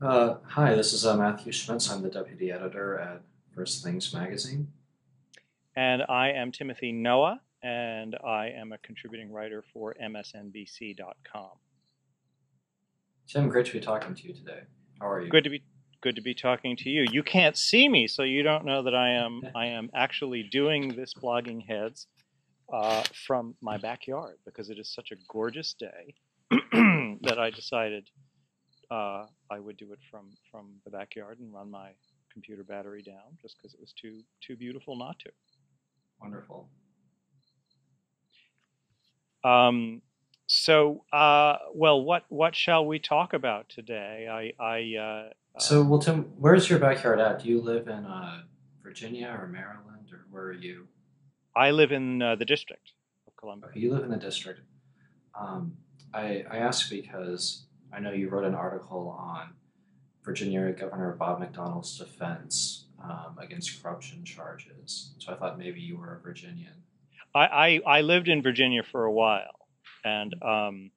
Hi, this is Matthew Schmitz. I'm the deputy editor at First Things magazine. And I am Timothy Noah, and I am a contributing writer for MSNBC.com. Tim, great to be talking to you today. How are you? Good to be talking to you. You can't see me, so you don't know that I am actually doing this blogging heads from my backyard because it is such a gorgeous day that I decided I would do it from the backyard and run my computer battery down just because it was too beautiful not to. Wonderful. Um, well, what shall we talk about today? Well, Tim, where's your backyard at? Do you live in Virginia or Maryland, or where are you? I live in the District of Columbia. Okay, you live in the district. Um, I ask because I know you wrote an article on Virginia Governor Bob McDonnell's defense against corruption charges. So I thought maybe you were a Virginian. I lived in Virginia for a while, and I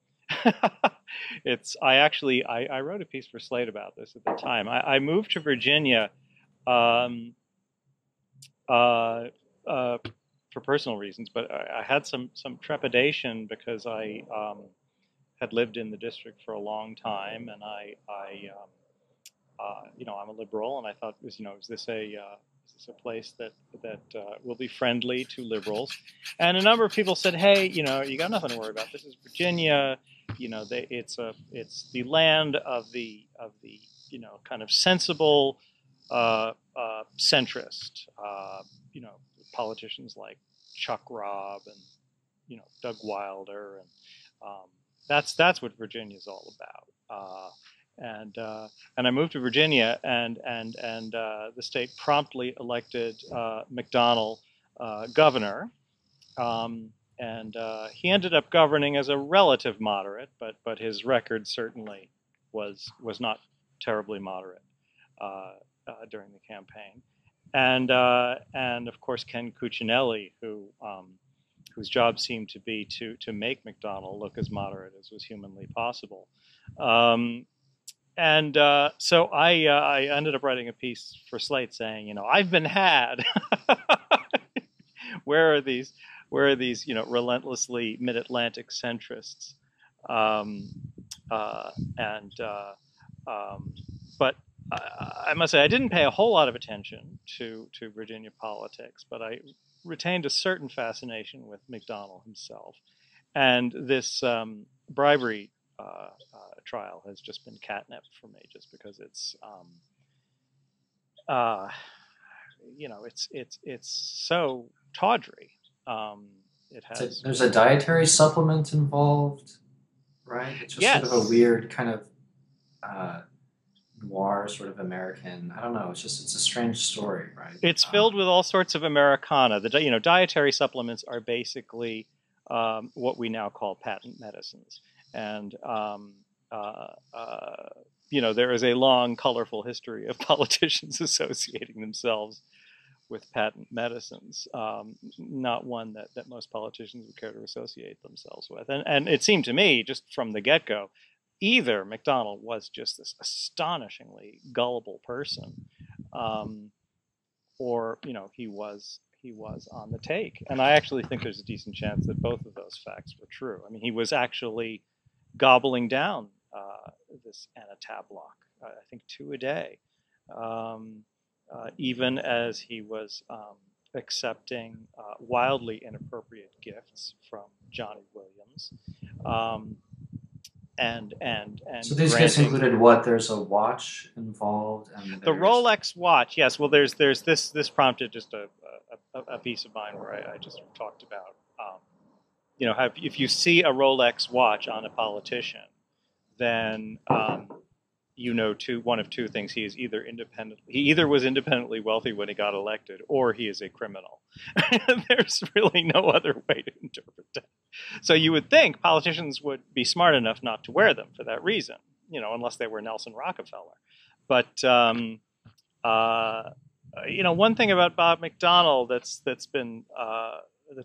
wrote a piece for Slate about this at the time. I moved to Virginia um, uh, uh, for personal reasons, but I had some trepidation because I had lived in the district for a long time, and I'm a liberal, and I thought, is this a place that will be friendly to liberals? And a number of people said, hey, you got nothing to worry about. This is Virginia. It's the land of the kind of sensible centrist, politicians like Chuck Robb and Doug Wilder, and that's what Virginia is all about. And I moved to Virginia, and the state promptly elected McDonnell governor, and he ended up governing as a relative moderate, but his record certainly was not terribly moderate during the campaign, and of course Ken Cuccinelli, whose job seemed to be to make McDonnell look as moderate as was humanly possible. So I ended up writing a piece for Slate saying, I've been had. where are these where are these relentlessly mid-Atlantic centrists? Um, and But I must say I didn't pay a whole lot of attention to Virginia politics, but I retained a certain fascination with McDonnell himself, and this bribery trial has just been catnip for me, just because uh, it's so tawdry. It has There's a dietary supplement involved, right? It's just sort of a Yes, weird kind of uh, noir, sort of American. I don't know. It's a strange story, right? it's filled with all sorts of Americana. Dietary supplements are basically what we now call patent medicines, and there is a long, colorful history of politicians associating themselves with patent medicines, not one that most politicians would care to associate themselves with. And it seemed to me, just from the get go, either McDonnell was just this astonishingly gullible person, um, or he was on the take. And I actually think there's a decent chance that both of those facts were true. I mean, he was actually gobbling down this antitablock, I think two a day, um, even as he was accepting wildly inappropriate gifts from Johnny Williams, um, and So these gifts granting included what? There's a watch involved, and the there's Rolex watch. Yes, well, there's this prompted just a piece of mine where I just talked about if you see a Rolex watch on a politician, then one of two things: he either was independently wealthy when he got elected, or he is a criminal. There's really no other way to interpret that. So you would think politicians would be smart enough not to wear them for that reason, unless they were Nelson Rockefeller. But one thing about Bob McDonnell that's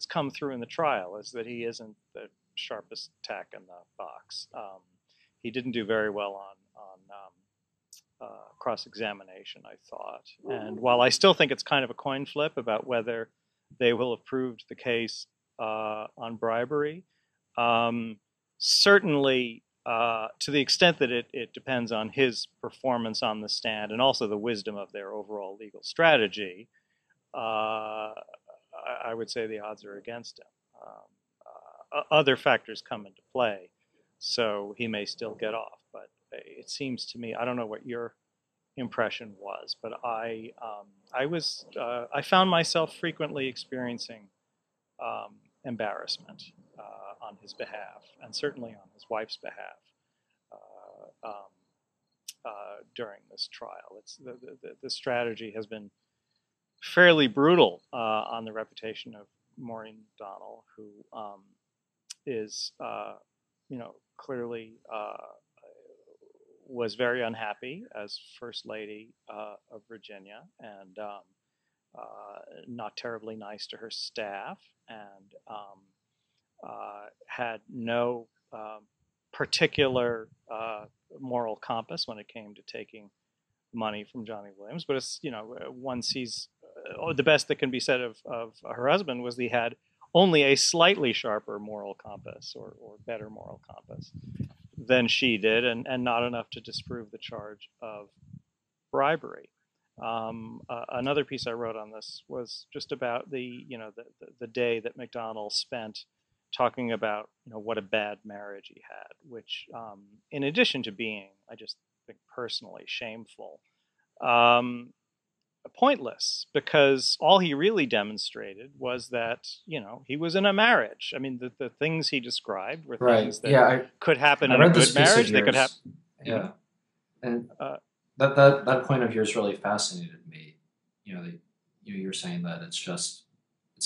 come through in the trial is that he isn't the sharpest tack in the box. He didn't do very well cross-examination, I thought. And while I still think it's kind of a coin flip about whether they will have proved the case on bribery, certainly to the extent that it depends on his performance on the stand and also the wisdom of their overall legal strategy, I would say the odds are against him. Other factors come into play, so he may still get off. But it seems to me, I don't know what your impression was, but I found myself frequently experiencing embarrassment on his behalf, and certainly on his wife's behalf during this trial. It's the strategy has been fairly brutal on the reputation of Maureen McDonnell, who is, clearly was very unhappy as First Lady of Virginia, and not terribly nice to her staff, and had no particular moral compass when it came to taking money from Johnny Williams. But it's, one sees the best that can be said of her husband was that he had only a slightly sharper moral compass or better moral compass than she did, and not enough to disprove the charge of bribery. Another piece I wrote on this was just about the day that McDonnell spent talking about what a bad marriage he had, which in addition to being, I just think, personally shameful, pointless, because all he really demonstrated was that he was in a marriage. I mean, the things he described were things that could happen in a good marriage. They could happen. Yeah, and that point of yours really fascinated me. You're saying that it's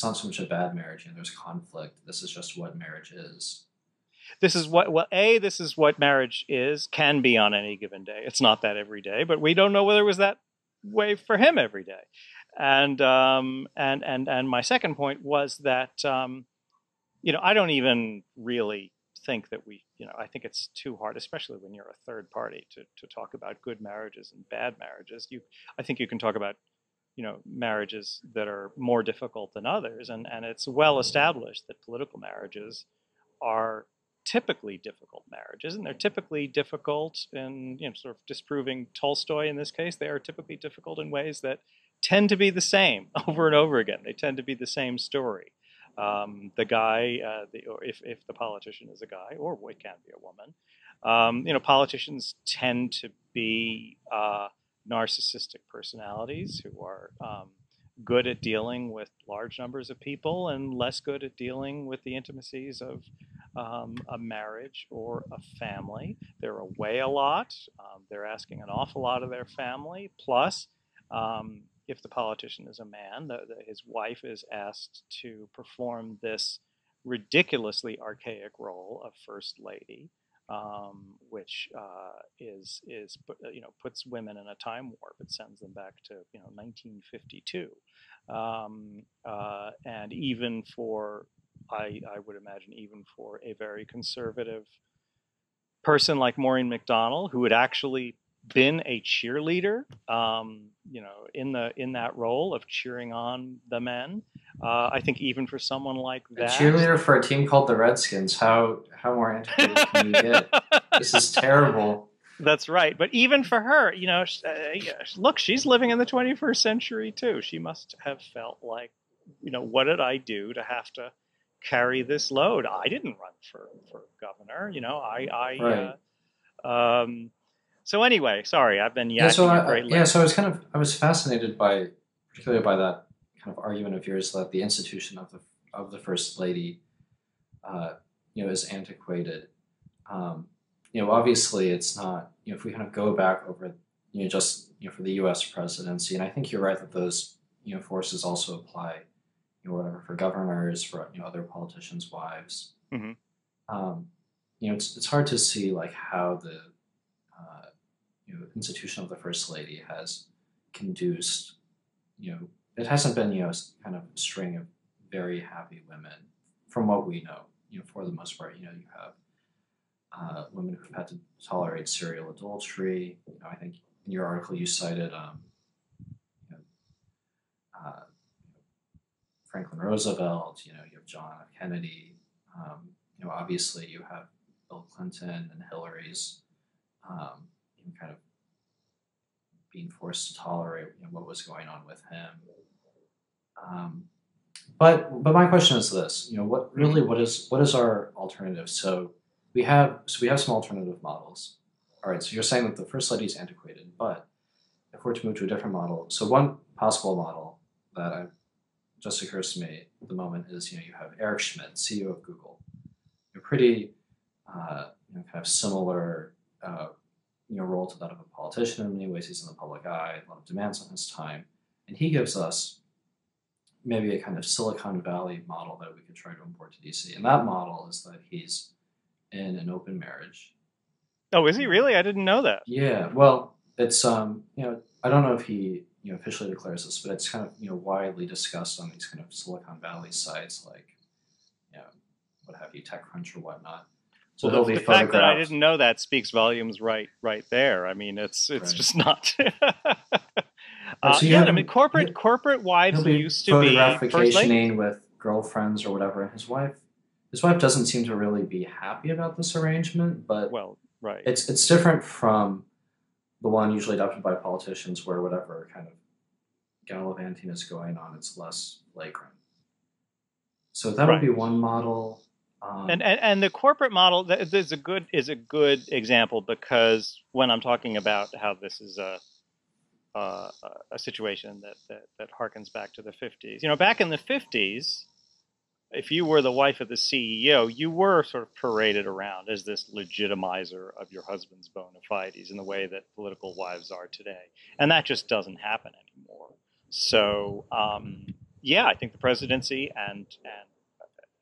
not so much a bad marriage. There's conflict. This is just what marriage is. This is what marriage can be on any given day. It's not that every day, but we don't know whether it was that way for him every day. And my second point was that I don't even really think that I think it's too hard, especially when you're a third party, to talk about good marriages and bad marriages. I think you can talk about marriages that are more difficult than others, and it's well established that political marriages are typically difficult marriages, and they're typically difficult in sort of disproving Tolstoy in this case. They are typically difficult in ways that tend to be the same over and over again. They tend to be the same story. The guy, if the politician is a guy, or it can be a woman, politicians tend to be narcissistic personalities who are good at dealing with large numbers of people and less good at dealing with the intimacies of a marriage or a family. They're away a lot. They're asking an awful lot of their family. Plus, if the politician is a man, his wife is asked to perform this ridiculously archaic role of First Lady, which puts women in a time warp. It sends them back to 1952, and even for I would imagine even for a very conservative person like Maureen McDonnell, who had actually been a cheerleader, in that role of cheering on the men. I think even for someone like that, a cheerleader for a team called the Redskins, how more antiquated can you get? This is terrible. That's right. But even for her, look, she's living in the 21st century too. She must have felt like, what did I do to have to carry this load? I didn't run for governor. Right. So anyway, sorry, I've been yakking at great length. So I was fascinated particularly by that kind of argument of yours that the institution of the First Lady, is antiquated. Obviously it's not. If we kind of go back over, for the U.S. presidency, and I think you're right that those forces also apply, whatever, for governors, for other politicians' wives. Mm-hmm. It's hard to see like how the institution of the First Lady has conduced. It hasn't been kind of a string of very happy women, from what we know. For the most part, you have women who've had to tolerate serial adultery. I think in your article you cited you know, uh, Franklin Roosevelt. You have John F. Kennedy. Obviously you have Bill Clinton and Hillary's kind of being forced to tolerate what was going on with him. But my question is this: what is our alternative? So we have some alternative models. All right, so you're saying that the first lady is antiquated, but if we're to move to a different model, so one possible model that just occurs to me at the moment is you have Eric Schmitz, CEO of Google, pretty kind of similar role to that of a politician in many ways. He's in the public eye, a lot of demands on his time, and he gives us maybe a kind of Silicon Valley model that we could try to import to DC. And that model is that he's in an open marriage. Oh, is he really? I didn't know that. Yeah, well, it's I don't know if he officially declares this, but it's kind of widely discussed on these kind of Silicon Valley sites like what have you, TechCrunch or whatnot. So well, the fact that I didn't know that speaks volumes right there. I mean, it's right. Just not. I mean, corporate wives used to be first ladies with girlfriends or whatever, and his wife doesn't seem to really be happy about this arrangement. But right, it's different from the one usually adopted by politicians, where whatever kind of gallivanting is going on, it's less flagrant. So that would be one model. And the corporate model is a good example, because when I'm talking about how this is a situation that harkens back to the 50s. Back in the 50s, if you were the wife of the CEO, you were sort of paraded around as this legitimizer of your husband's bona fides in the way that political wives are today. And that just doesn't happen anymore. So, I think the presidency and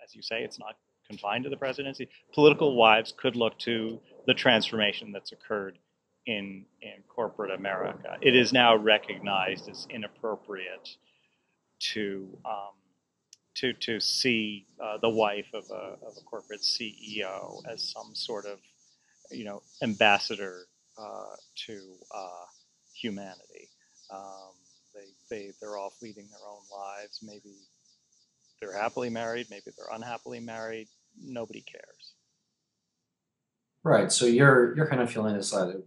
as you say, it's not confined to the presidency. Political wives could look to the transformation that's occurred in corporate America. It is now recognized as inappropriate to see the wife of a corporate CEO as some sort of ambassador to humanity. They're off leading their own lives. Maybe they're happily married. Maybe they're unhappily married. Nobody cares. Right. So your kind of feeling is that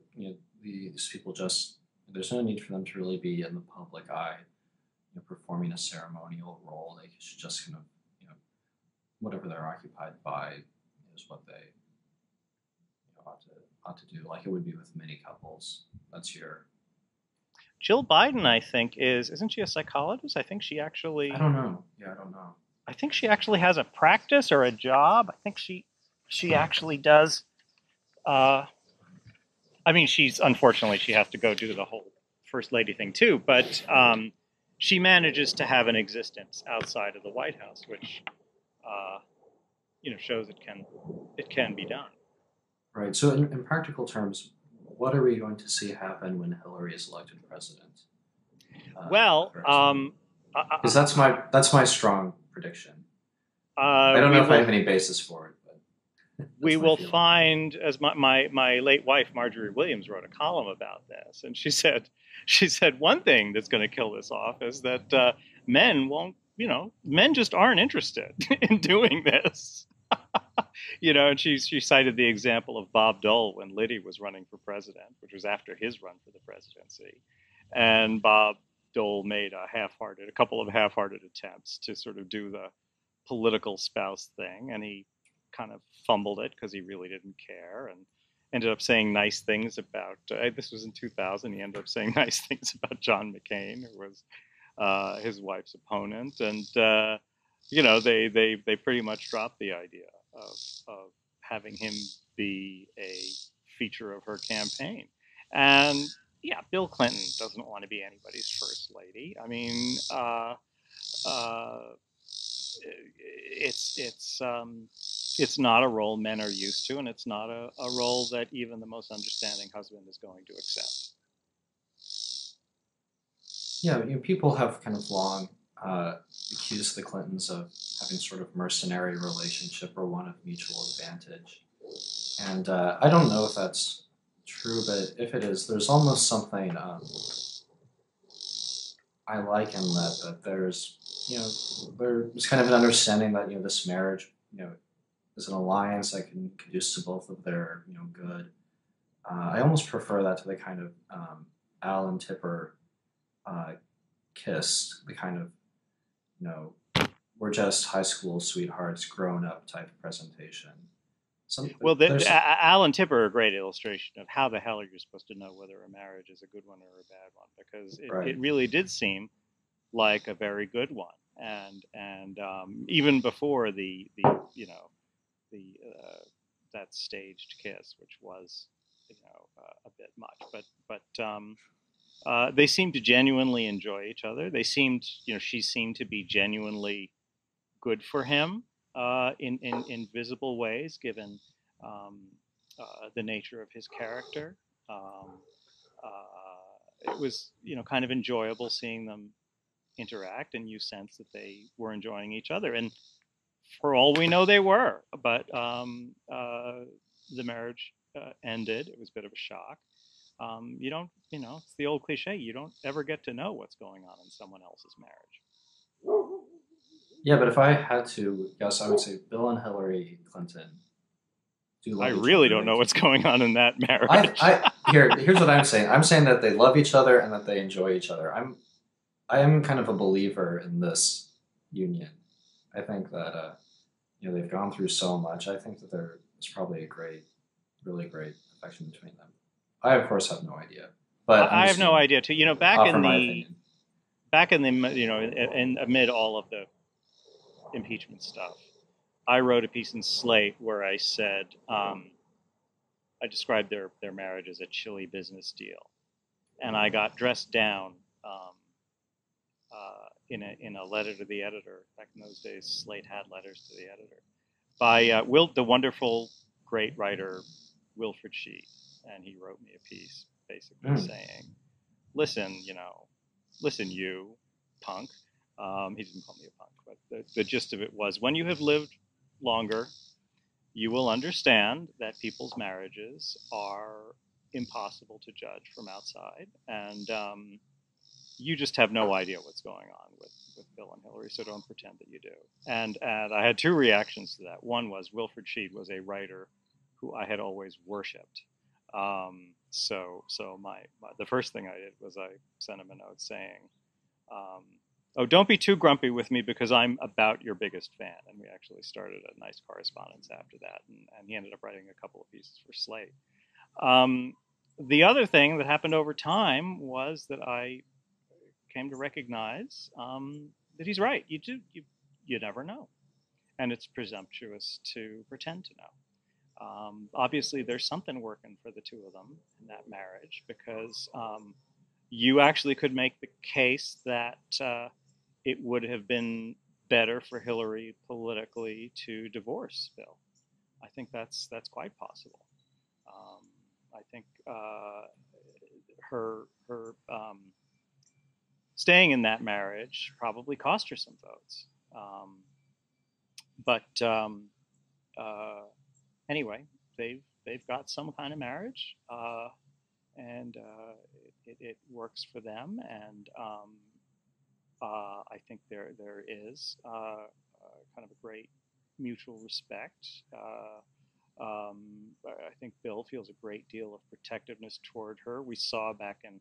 these people there's no need for them to really be in the public eye, performing a ceremonial role. They should just kind of whatever they're occupied by is what they ought to do, like it would be with many couples. That's your. Jill Biden, I think, isn't she a psychologist? I think she actually. I don't know. Yeah, I don't know. I think she actually has a practice or a job. I think she actually does. I mean, unfortunately she has to go do the whole first lady thing too, but she manages to have an existence outside of the White House, which shows it can be done. Right. So in practical terms, what are we going to see happen when Hillary is elected president? Because that's my strong prediction. I don't know if I have any basis for it, but we will find, as my late wife Marjorie Williams wrote a column about this, and she said one thing that's going to kill this off is that men just aren't interested in doing this. And she cited the example of Bob Dole when Liddy was running for president, which was after his run for the presidency, and Bob Dole made a couple of half-hearted attempts to sort of do the political spouse thing, and he kind of fumbled it because he really didn't care, and ended up saying nice things about. This was in 2000. He ended up saying nice things about John McCain, who was his wife's opponent, and they pretty much dropped the idea of having him be a feature of her campaign, and. Yeah, Bill Clinton doesn't want to be anybody's first lady. I mean, it's not a role men are used to, and it's not a role that even the most understanding husband is going to accept. Yeah, people have kind of long accused the Clintons of having sort of mercenary relationship or one of mutual advantage, and I don't know if that's true, but if it is, there's almost something I like in that there's there's kind of an understanding that this marriage is an alliance that can conduce to both of their good. I almost prefer that to the kind of Alan Tipper uh, kiss, the kind of you know we're just high school sweethearts grown up type of presentation. Well, There's Alan Tipper, a great illustration of how the hell are you supposed to know whether a marriage is a good one or a bad one, because right. it really did seem like a very good one, and even before the that staged kiss, which was a bit much, but they seemed to genuinely enjoy each other. They seemed, she seemed to be genuinely good for him in visible ways, given the nature of his character. It was, kind of enjoyable seeing them interact, and you sense that they were enjoying each other. And for all we know, they were. But the marriage ended. It was a bit of a shock. You don't, it's the old cliche. You don't ever get to know what's going on in someone else's marriage. Yeah, but if I had to guess, I would say Bill and Hillary Clinton do love I each really other. don't know what's going on in that marriage. Here's what I'm saying. I'm saying that they love each other and that they enjoy each other. I am kind of a believer in this union. I think that they've gone through so much. I think that there's probably a really great affection between them. I of course have no idea, but I have no idea too. Back in amid all of the impeachment stuff, I wrote a piece in Slate where I said I described their marriage as a chilly business deal, and I got dressed down in a letter to the editor. Back in those days, Slate had letters to the editor by the wonderful, great writer Wilfred Sheet, and he wrote me a piece basically saying, "Listen, listen, you punk." He didn't call me a punk, but the gist of it was, when you have lived longer, you will understand that people's marriages are impossible to judge from outside, and you just have no idea what's going on with Bill and Hillary, so don't pretend that you do. And I had two reactions to that. One was Wilfred Sheet was a writer who I had always worshipped. So the first thing I did was I sent him a note saying, "Oh, don't be too grumpy with me because I'm about your biggest fan." And we actually started a nice correspondence after that, and he ended up writing a couple of pieces for Slate. The other thing that happened over time was that I came to recognize that he's right. You never know, and it's presumptuous to pretend to know. Obviously, there's something working for the two of them in that marriage, because you actually could make the case that it would have been better for Hillary politically to divorce Bill. I think that's quite possible. I think her staying in that marriage probably cost her some votes. Anyway, they've got some kind of marriage, and it works for them, and I think there is kind of a great mutual respect. I think Bill feels a great deal of protectiveness toward her. We saw back in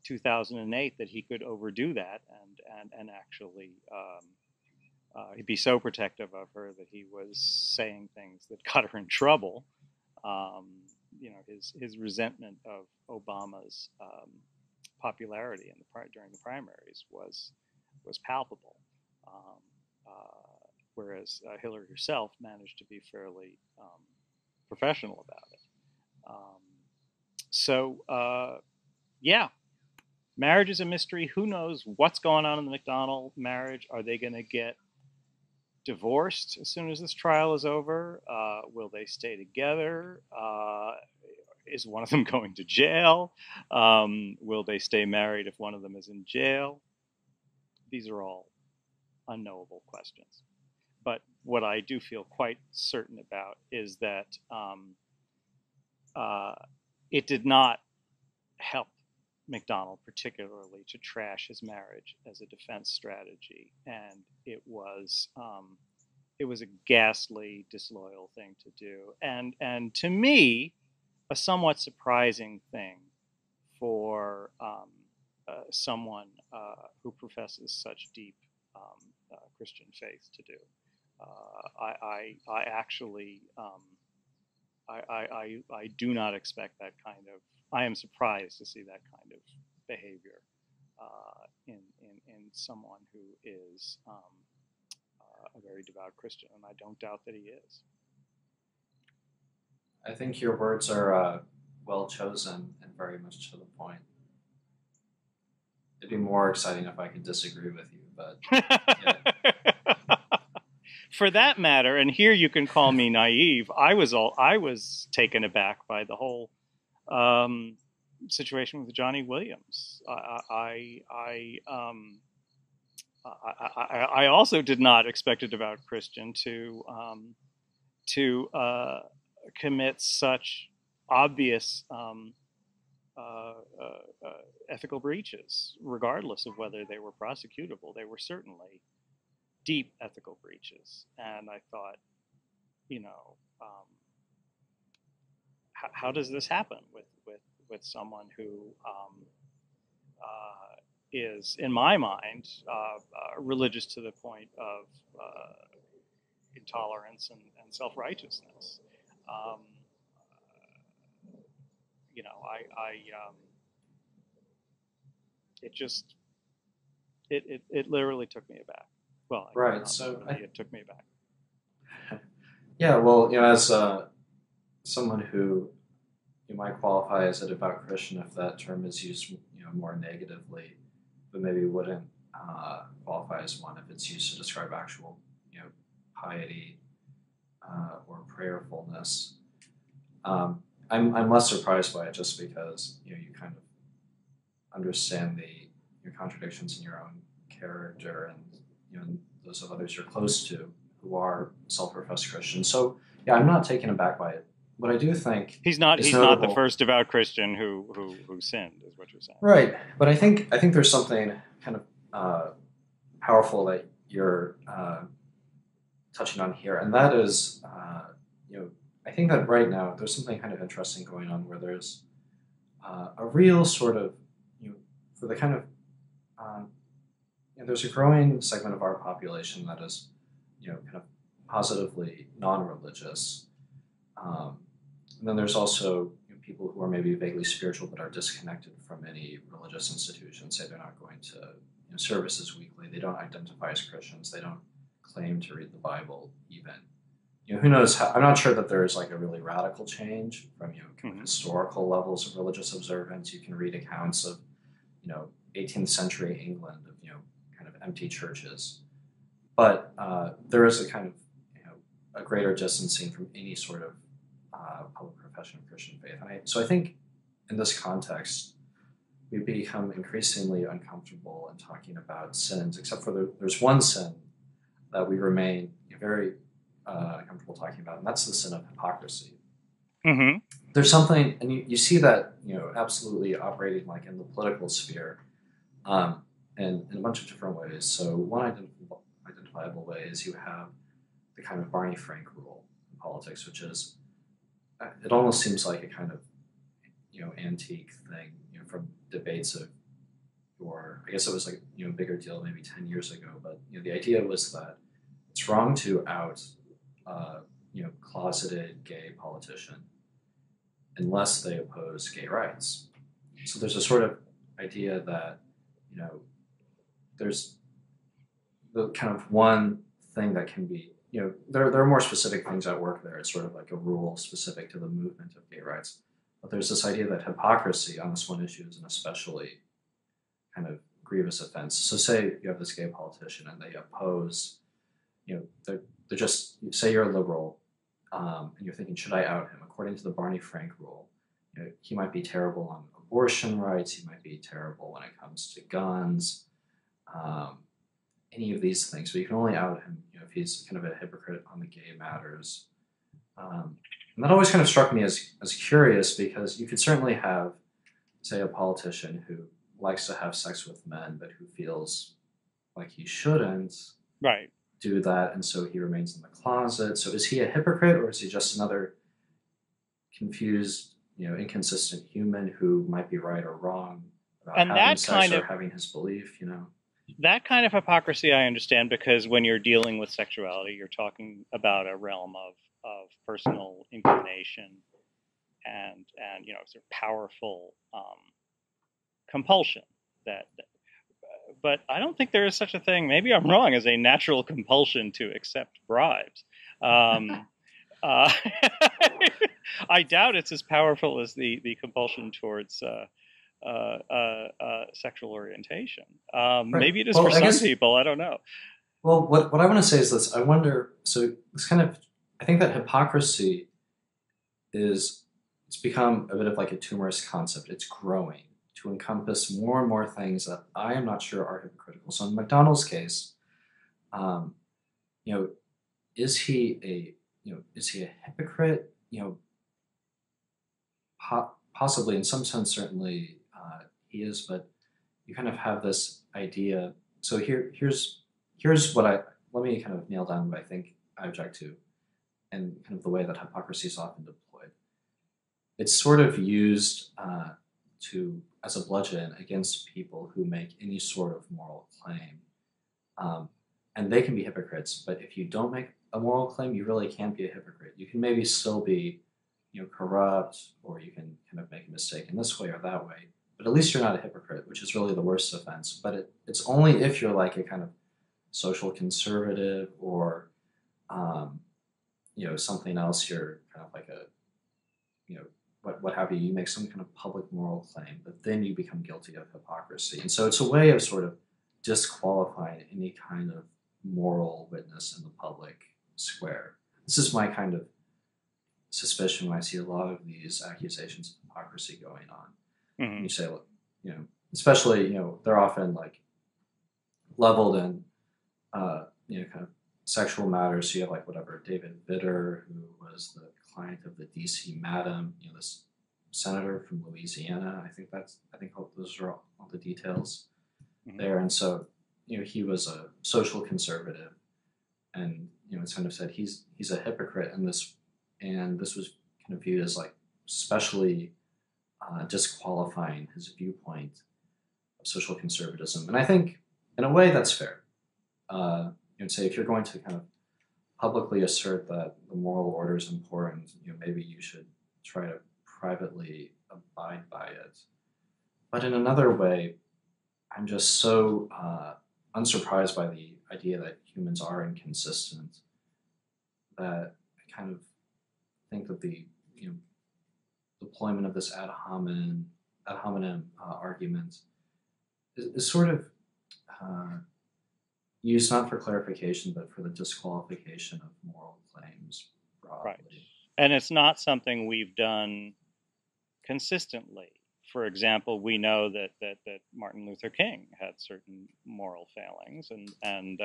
2008 that he could overdo that and actually he'd be so protective of her that he was saying things that got her in trouble. His resentment of Obama's popularity during the primaries was palpable, whereas Hillary herself managed to be fairly professional about it. Yeah, marriage is a mystery. Who knows what's going on in the McDonnell marriage? Are they going to get divorced as soon as this trial is over? Will they stay together? Is one of them going to jail? Will they stay married if one of them is in jail? These are all unknowable questions. But what I do feel quite certain about is that it did not help McDonnell particularly to trash his marriage as a defense strategy, and it was a ghastly, disloyal thing to do, and to me, a somewhat surprising thing for someone who professes such deep Christian faith to do. I actually I do not expect that kind of. I am surprised to see that kind of behavior in someone who is a very devout Christian, and I don't doubt that he is. I think your words are well chosen and very much to the point. It'd be more exciting if I could disagree with you, but yeah. For that matter, and here you can call me naive, I was taken aback by the whole situation with Johnny Williams. I also did not expect a devout Christian to commit such obvious ethical breaches, regardless of whether they were prosecutable. They were certainly deep ethical breaches, and I thought, how does this happen with someone who is, in my mind, religious to the point of intolerance and self-righteousness? It literally took me aback. Well, right. So it took me aback. Yeah. Well, as someone who you might qualify as a devout Christian, if that term is used, more negatively, but maybe wouldn't qualify as one if it's used to describe actual, piety or prayerfulness. I'm less surprised by it just because you kind of understand your contradictions in your own character and those of others you're close to who are self-professed Christians. So yeah, I'm not taken aback by it. What I do think he's not the first devout Christian who sinned, is what you're saying. Right, but I think there's something kind of powerful that you're touching on here, and that is I think that right now there's something kind of interesting going on where there's a real sort of for the kind of there's a growing segment of our population that is kind of positively non-religious. And then there's also people who are maybe vaguely spiritual but are disconnected from any religious institution. Say they're not going to services weekly. They don't identify as Christians. They don't claim to read the Bible even. Who knows? I'm not sure that there is like a really radical change from kind of historical levels of religious observance. You can read accounts of 18th century England of kind of empty churches, but there is a kind of a greater distancing from any sort of public profession of Christian faith. And so I think in this context, we become increasingly uncomfortable in talking about sins, except for there's one sin that we remain very comfortable talking about, and that's the sin of hypocrisy. Mm-hmm. There's something, and you see that absolutely operating like in the political sphere, and in a bunch of different ways. So one identifiable way is you have the kind of Barney Frank rule in politics, which is it almost seems like a kind of antique thing from debates of I guess it was like a bigger deal maybe 10 years ago, but the idea was that it's wrong to out closeted gay politician unless they oppose gay rights. So there's a sort of idea that there's the kind of one thing that can be there are more specific things at work there. It's sort of like a rule specific to the movement of gay rights. But there's this idea that hypocrisy on this one issue is an especially kind of grievous offense. So say you have this gay politician and they oppose, they're just, say you're a liberal and you're thinking, should I out him? According to the Barney Frank rule, he might be terrible on abortion rights, he might be terrible when it comes to guns, any of these things, but you can only out him if he's kind of a hypocrite on the gay matters. And that always kind of struck me as curious, because you could certainly have, say, a politician who likes to have sex with men, but who feels like he shouldn't Right. do that, and so he remains in the closet. So is he a hypocrite, or is he just another confused, inconsistent human who might be right or wrong about And having that sex kind or of having his belief? that kind of hypocrisy I understand, because when you're dealing with sexuality, you're talking about a realm of personal inclination and sort of powerful compulsion that but I don't think there is such a thing, maybe I'm wrong, as a natural compulsion to accept bribes. Uh, I doubt it's as powerful as the compulsion towards sexual orientation. Right. Maybe it is for Well, I some guess. people. I don't know. Well, what I want to say is this. I wonder. So it's kind of. I think that hypocrisy it's become a bit of like a tumorous concept. It's growing to encompass more and more things that I am not sure are hypocritical. So in McDonnell's case, um, you know, is he a hypocrite? Possibly in some sense, certainly he is, but you kind of have this idea. So here's what let me kind of nail down what I think I object to, and kind of the way that hypocrisy is often deployed. It's sort of used to as a bludgeon against people who make any sort of moral claim, and they can be hypocrites. But if you don't make a moral claim, you really can't be a hypocrite. You can maybe still be, corrupt, or you can kind of make a mistake in this way or that way. But at least you're not a hypocrite, which is really the worst offense. But it's only if you're like a kind of social conservative, or something else. You're kind of like a, what have you. You make some kind of public moral claim, but then you become guilty of hypocrisy. And so it's a way of sort of disqualifying any kind of moral witness in the public square. This is my kind of suspicion when I see a lot of these accusations of hypocrisy going on. Mm-hmm. And you say, look, especially, they're often like leveled in, kind of sexual matters. So you have like whatever, David Vitter, who was the client of the DC Madam, this senator from Louisiana. I think those are all the details there. And so, he was a social conservative, and it's kind of said he's a hypocrite, and this was kind of viewed as like especially disqualifying his viewpoint of social conservatism. And I think in a way that's fair. Say if you're going to kind of publicly assert that the moral order is important, maybe you should try to privately abide by it. But in another way, I'm just so unsurprised by the idea that humans are inconsistent that I kind of think that the deployment of this ad hominem argument is sort of used not for clarification, but for the disqualification of moral claims broadly. Right. And it's not something we've done consistently. For example, we know that Martin Luther King had certain moral failings, and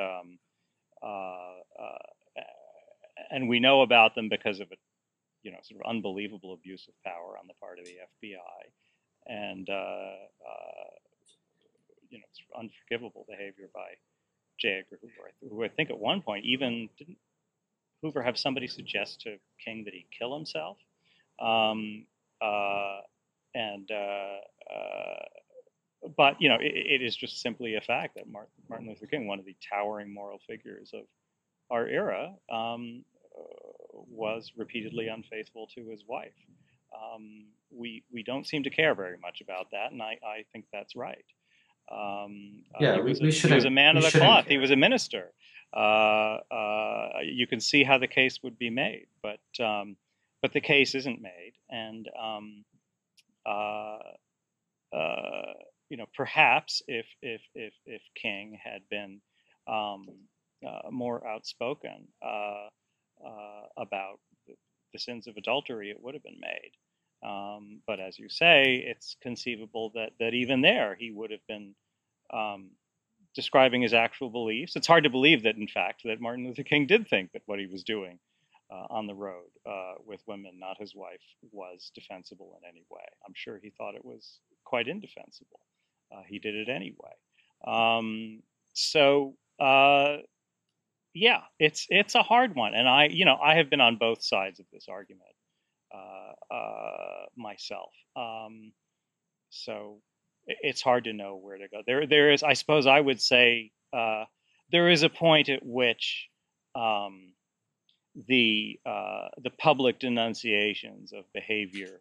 we know about them because of a sort of unbelievable abuse of power on the part of the FBI, and sort of unforgivable behavior by J. Edgar Hoover, who I think at one point even didn't Hoover have somebody suggest to King that he kill himself, but it is just simply a fact that Martin Luther King, one of the towering moral figures of our era, was repeatedly unfaithful to his wife. We don't seem to care very much about that, and I think that's right. He was a man of the cloth. He was a minister. You can see how the case would be made, but the case isn't made, and perhaps if King had been more outspoken about the sins of adultery, it would have been made. But as you say, it's conceivable that even there he would have been describing his actual beliefs. It's hard to believe that, in fact, that Martin Luther King did think that what he was doing on the road with women, not his wife, was defensible in any way. I'm sure he thought it was quite indefensible. He did it anyway. Yeah, it's a hard one, and I have been on both sides of this argument myself. So it's hard to know where to go. There is, I suppose, I would say, there is a point at which the public denunciations of behavior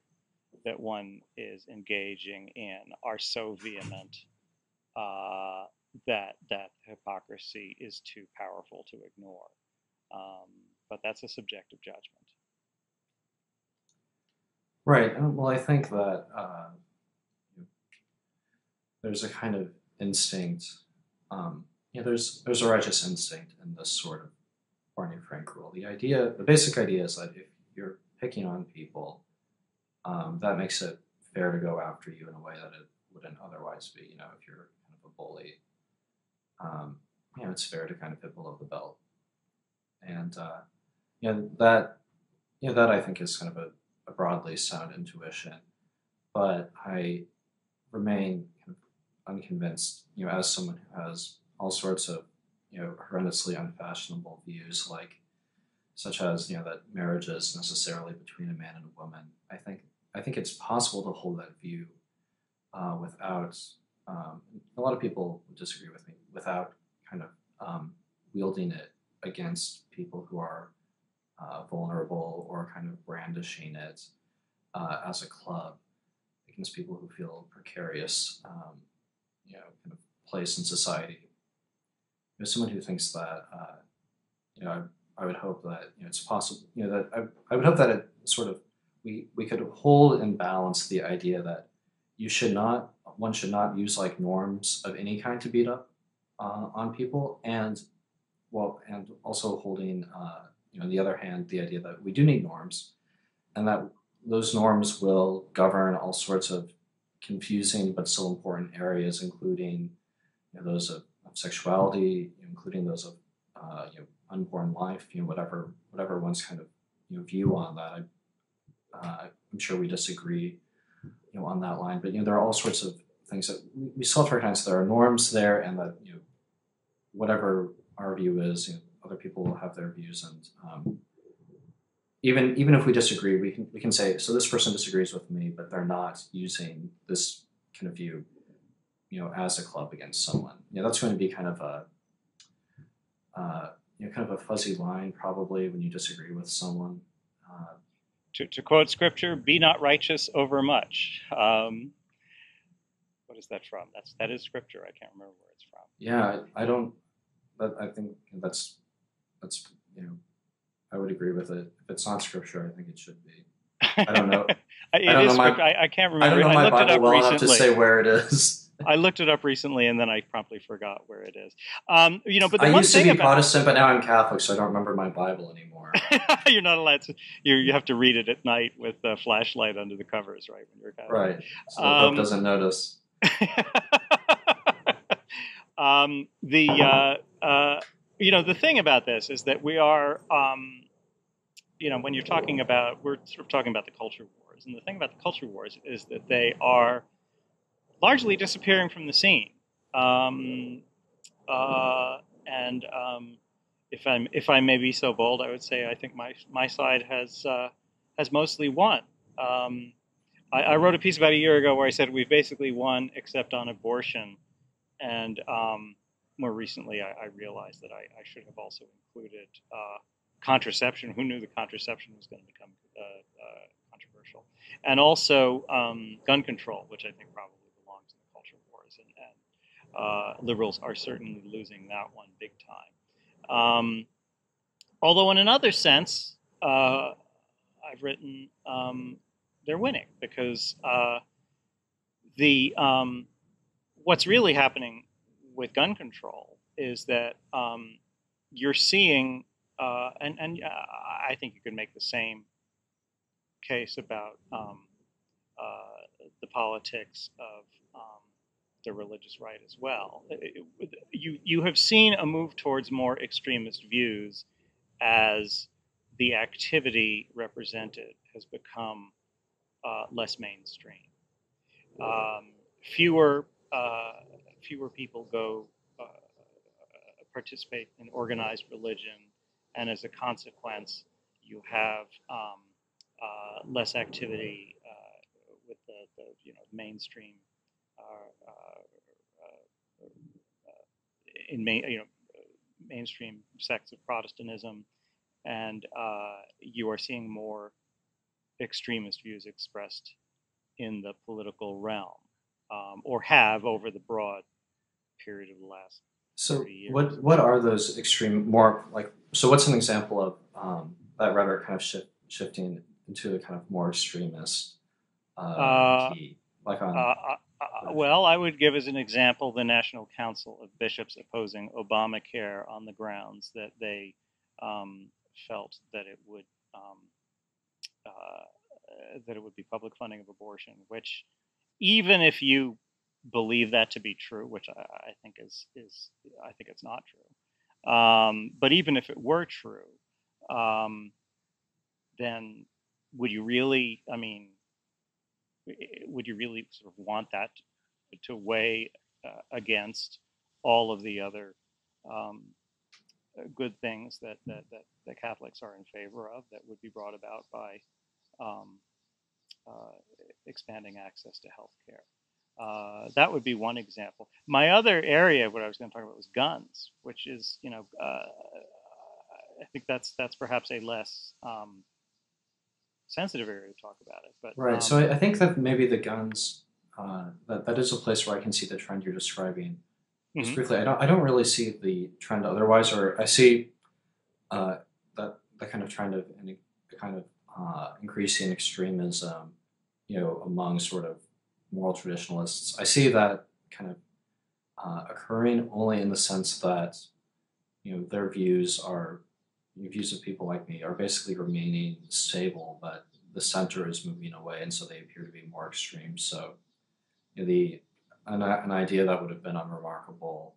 that one is engaging in are so vehement that hypocrisy is too powerful to ignore. But that's a subjective judgment. Right. Well, I think that there's a kind of instinct. There's a righteous instinct in this sort of Barney Frank rule. The basic idea is that if you're picking on people, that makes it fair to go after you in a way that it wouldn't otherwise be. If you're kind of a bully, it's fair to kind of hit below the belt. And that I think is kind of a broadly sound intuition, but I remain kind of unconvinced. As someone who has all sorts of horrendously unfashionable views, such as that marriage is necessarily between a man and a woman. I think it's possible to hold that view without a lot of people would disagree with me, without kind of wielding it against people who are vulnerable, or kind of brandishing it as a club against people who feel precarious, kind of place in society. Someone who thinks that, I would hope that it's possible. That I would hope that it sort of we could hold in balance the idea that one should not use norms of any kind to beat up on people, and also holding on the other hand the idea that we do need norms, and that those norms will govern all sorts of confusing but still important areas, including those of sexuality, including those of unborn life, whatever one's kind of view on that. I'm sure we disagree on that line, but there are all sorts of things that we still have to recognize there are norms there, and that whatever our view is, other people will have their views, and even if we disagree, we can say, so this person disagrees with me, but they're not using this kind of view as a club against someone. That's going to be kind of a kind of a fuzzy line, probably, when you disagree with someone. To quote scripture, "Be not righteous over much." What is that from? That is scripture. I can't remember where it's from. Yeah, I don't. I think that's I would agree with it. If it's not scripture, I think it should be. I don't know. I can't remember. I don't know my Bible well enough to say where it is. I looked it up recently, and then I promptly forgot where it is. But I used to be Protestant, but now I'm Catholic, so I don't remember my Bible anymore. You're not allowed to. You have to read it at night with a flashlight under the covers, right? When you're Catholic. Right. So the Pope doesn't notice. The thing about this is that we are, when you're talking about, we're sort of talking about the culture wars, and the thing about the culture wars is that they are largely disappearing from the scene. If I may be so bold, I would say I think my side has mostly won. I wrote a piece about a year ago where I said we've basically won, except on abortion, and more recently I realized that I should have also included contraception. Who knew that contraception was going to become controversial? And also gun control, which I think probably belongs in the culture wars, and liberals are certainly losing that one big time. Although in another sense, I've written they're winning, because what's really happening with gun control is that you're seeing, and I think you could make the same case about the politics of the religious right as well. You have seen a move towards more extremist views as the activity represented has become less mainstream. Fewer people go participate in organized religion, and as a consequence, you have less activity with the mainstream mainstream sects of Protestantism, and you are seeing more extremist views expressed in the political realm, or have over the broad period of the last 30 years. What are those extreme, more like, so what's an example of that rhetoric kind of shifting into a kind of more extremist key? Like on well, I would give as an example the National Council of Bishops opposing Obamacare on the grounds that they felt that it would be public funding of abortion, which, even if you believe that to be true, which I think I think it's not true, but even if it were true, then would you really? I mean, would you really sort of want that to weigh against all of the other good things that Catholics are in favor of that would be brought about by expanding access to health care? That would be one example. My other area, what I was going to talk about, was guns, which is, I think that's perhaps a less sensitive area to talk about it. But right. So I think that maybe the guns, that is a place where I can see the trend you're describing. Just briefly, I don't really see the trend otherwise, or I see that the kind of trend of increasing extremism, among sort of moral traditionalists. I see that kind of occurring only in the sense that their views of people like me are basically remaining stable, but the center is moving away, and so they appear to be more extreme. So an idea that would have been unremarkable,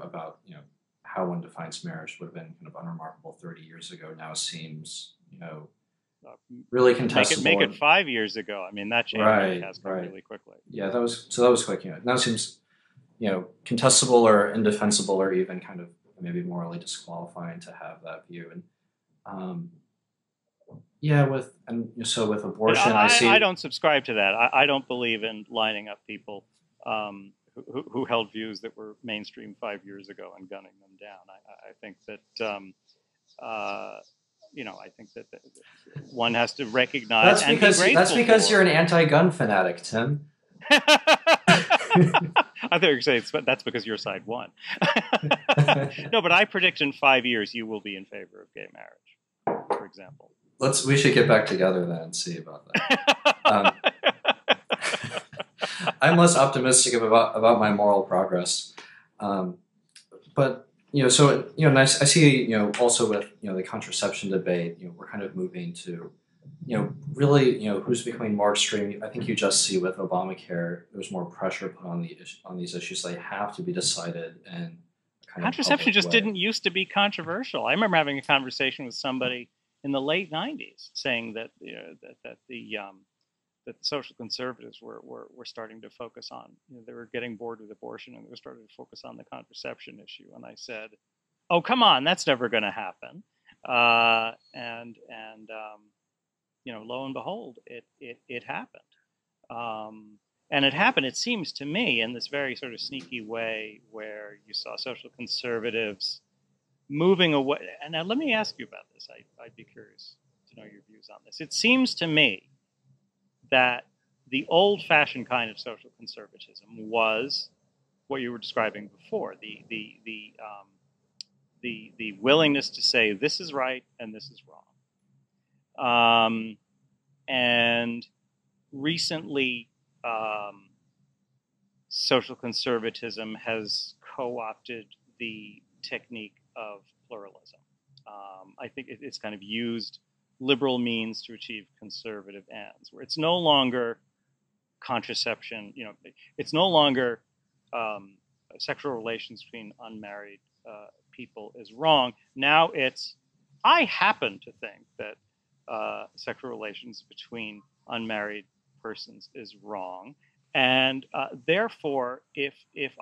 about how one defines marriage would have been kind of unremarkable 30 years ago, now seems really contestable. Make it 5 years ago. I mean, that change has come really quickly. Yeah, that was quick. Now it seems contestable or indefensible, or even kind of maybe morally disqualifying to have that view. And with abortion, I don't subscribe to that. I don't believe in lining up people who held views that were mainstream 5 years ago and gunning them down. I think that I think that one has to recognize that's because you're an anti-gun fanatic, Tim. I thought you were saying that's because your side won. No, but I predict in 5 years you will be in favor of gay marriage, for example. We should get back together then and see about that. I'm less optimistic about my moral progress, but I see also with the contraception debate, we're kind of moving to really who's becoming more extreme. I think you just see with Obamacare, there's more pressure put on these issues. They have to be decided, and contraception just didn't used to be controversial. I remember having a conversation with somebody in the late 90s saying that that the social conservatives were starting to focus on, they were getting bored with abortion and they were starting to focus on the contraception issue. And I said, "Oh, come on, that's never going to happen." Lo and behold, it happened. And it happened, it seems to me, in this very sort of sneaky way where you saw social conservatives moving away. And now let me ask you about this. I'd be curious to know your views on this. It seems to me that the old-fashioned kind of social conservatism was what you were describing before, the willingness to say this is right and this is wrong. And recently, social conservatism has co-opted the technique of pluralism. I think it's kind of used liberal means to achieve conservative ends, where it's no longer contraception, it's no longer sexual relations between unmarried people is wrong. Now it's I happen to think that sexual relations between unmarried persons is wrong, and therefore, if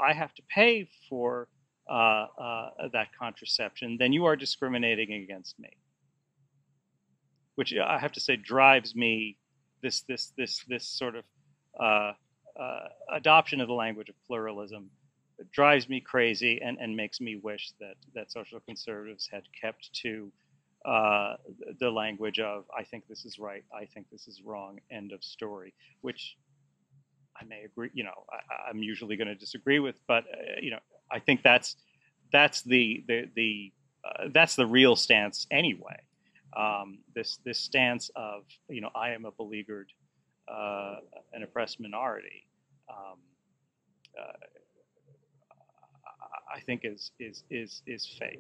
I have to pay for that contraception, then you are discriminating against me, which I have to say drives me this sort of adoption of the language of pluralism. It drives me crazy and makes me wish that social conservatives had kept to the language of I think this is right, I think this is wrong, end of story, which I may agree, I'm usually going to disagree with, but I think that's the real stance anyway. This stance of I am a beleaguered, an oppressed minority. I think is fake.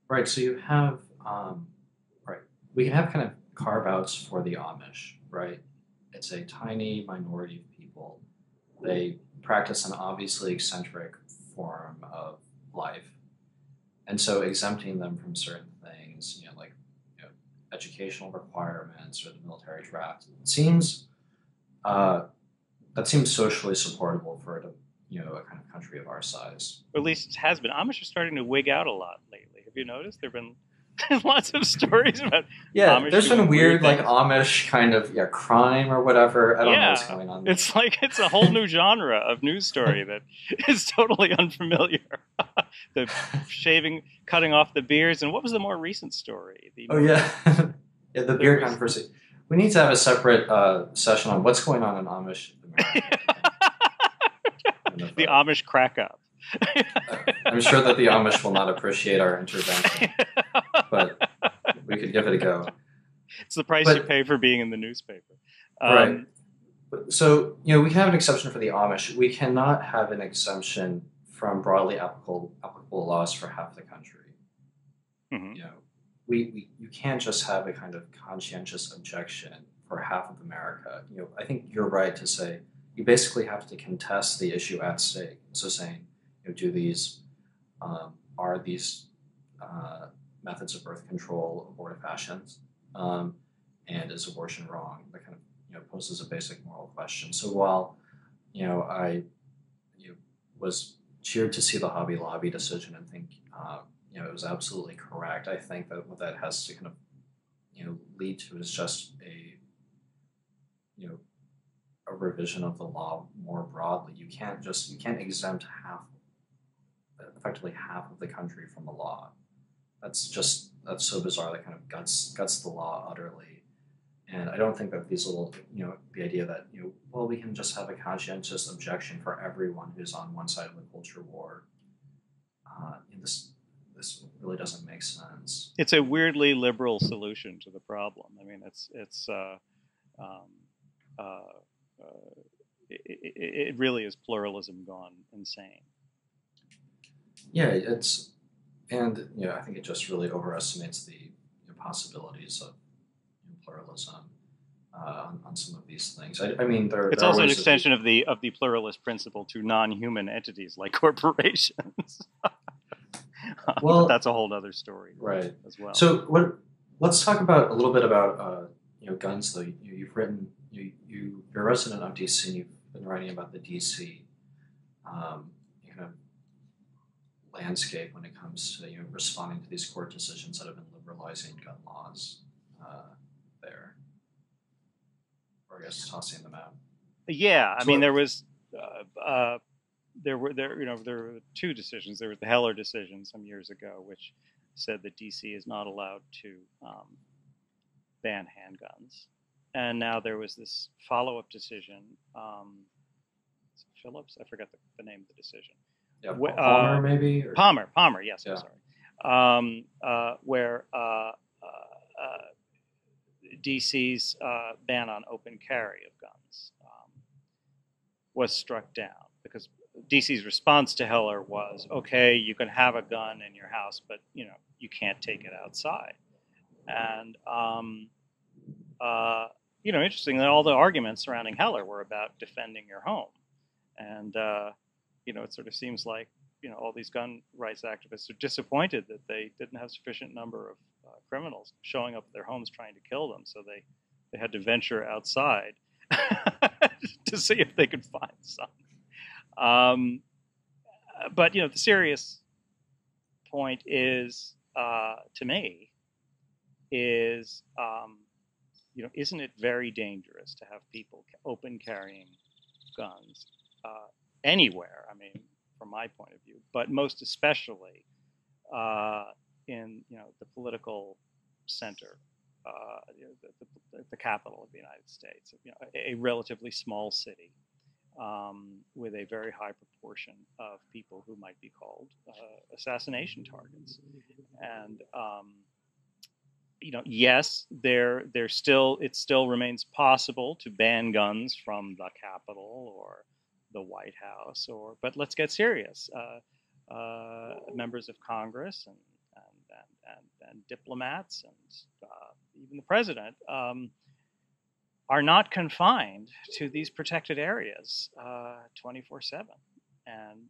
Right. So you have right. We can have kind of carve outs for the Amish, right? It's a tiny minority of people. They practice an obviously eccentric form of life, and so exempting them from certain things, like educational requirements or the military draft, seems that seems socially supportable for a kind of country of our size. Or at least it has been. Amish are starting to wig out a lot lately. Have you noticed? There've been lots of stories about Amish there's been weird like things. Amish kind of crime or whatever. I don't know what's going on there. It's like it's a whole new genre of news story that is totally unfamiliar. The cutting off the beards, and what was the more recent story? The beard controversy. We need to have a separate session on what's going on in Amish America. The Amish crack up. I'm sure that the Amish will not appreciate our intervention, but we could give it a go. It's the price you pay for being in the newspaper. Right. So, we can have an exception for the Amish. We cannot have an exemption from broadly applicable laws for half the country. Mm-hmm. You can't just have a kind of conscientious objection for half of America. I think you're right to say you basically have to contest the issue at stake. So saying, do these are these methods of birth control abortifacients, and is abortion wrong? That kind of poses a basic moral question. So while I was cheered to see the Hobby Lobby decision and think it was absolutely correct, I think that what that has to kind of lead to is just a revision of the law more broadly. You can't exempt effectively half of the country from the law. That's so bizarre. That kind of guts the law utterly. And I don't think that these little, the idea that, we can just have a conscientious objection for everyone who's on one side of the culture war. This really doesn't make sense. It's a weirdly liberal solution to the problem. I mean, it really is pluralism gone insane. Yeah, I think it just really overestimates the possibilities of pluralism on some of these things. I mean, it's also an extension of the pluralist principle to non-human entities like corporations. Well, but that's a whole other story, right? As well. So let's talk about a little bit about guns. Though you've written, you're a resident of DC, and you've been writing about the DC kind of landscape when it comes to responding to these court decisions that have been liberalizing gun laws there, or I guess tossing them out. Yeah, I mean there were two decisions. There was the Heller decision some years ago, which said that DC is not allowed to ban handguns, and now there was this follow-up decision. Phillips, I forgot the name of the decision. Yeah, Palmer maybe? Or? Palmer, yes, yeah. I'm sorry. Where DC's ban on open carry of guns was struck down because DC's response to Heller was, okay, you can have a gun in your house, but you can't take it outside. And interestingly, all the arguments surrounding Heller were about defending your home. And it sort of seems like all these gun rights activists are disappointed that they didn't have sufficient number of criminals showing up at their homes trying to kill them, so they had to venture outside to see if they could find some. But the serious point is, to me, is isn't it very dangerous to have people open carrying guns anywhere? I mean, from my point of view, but most especially in the political center, the capital of the United States, a relatively small city with a very high proportion of people who might be called assassination targets. And yes, it still remains possible to ban guns from the Capitol or the White House, but let's get serious. Members of Congress and diplomats and even the president are not confined to these protected areas 24/7, and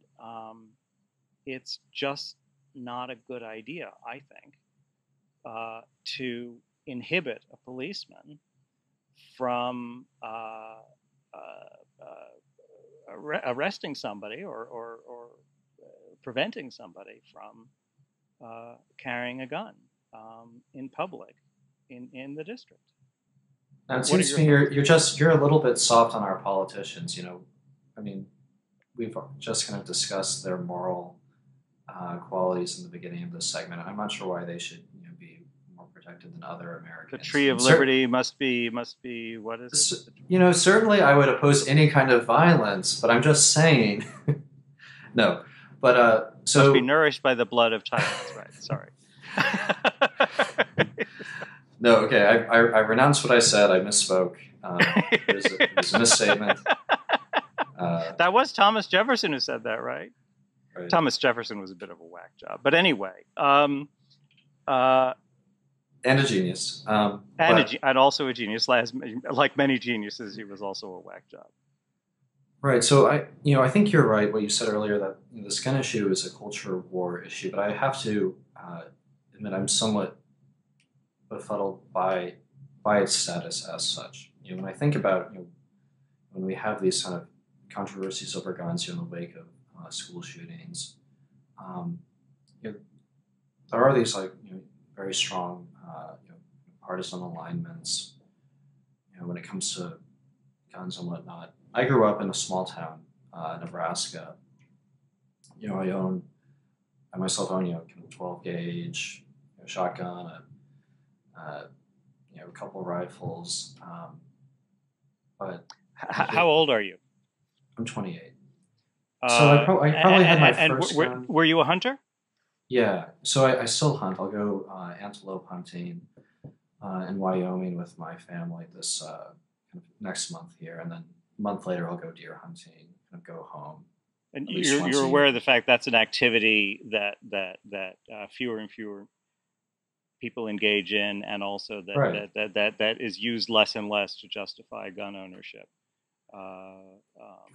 it's just not a good idea, I think, to inhibit a policeman from arresting somebody or preventing somebody from carrying a gun in public in the district. Now, it seems to me you're a little bit soft on our politicians. I mean, we've just kind of discussed their moral qualities in the beginning of this segment. I'm not sure why they should be more protected than other Americans. The Tree of Liberty must be what is it? Certainly I would oppose any kind of violence, but I'm just saying. No, but so must be nourished by the blood of tyrants, right? Sorry. No, okay. I renounce what I said. I misspoke. It was a misstatement. That was Thomas Jefferson who said that, right? Right. Thomas Jefferson was a bit of a whack job, but anyway. And a genius. And also a genius. Like many geniuses, he was also a whack job. Right. So I think you're right. What you said earlier, that this gun issue is a culture war issue, but I have to admit I'm somewhat befuddled by its status as such. When I think about when we have these kind of controversies over guns in the wake of school shootings, there are these very strong partisan alignments when it comes to guns and whatnot. I grew up in a small town, Nebraska. I myself own kind of 12 gauge shotgun, a couple of rifles. But how old are you? I'm 28. So I probably had my first gun. Were you a hunter? Yeah. So I still hunt. I'll go antelope hunting in Wyoming with my family this kind of next month here, and then a month later I'll go deer hunting and go home. And you're aware of the fact that's an activity that fewer and fewer people engage in, and also that is used less and less to justify gun ownership.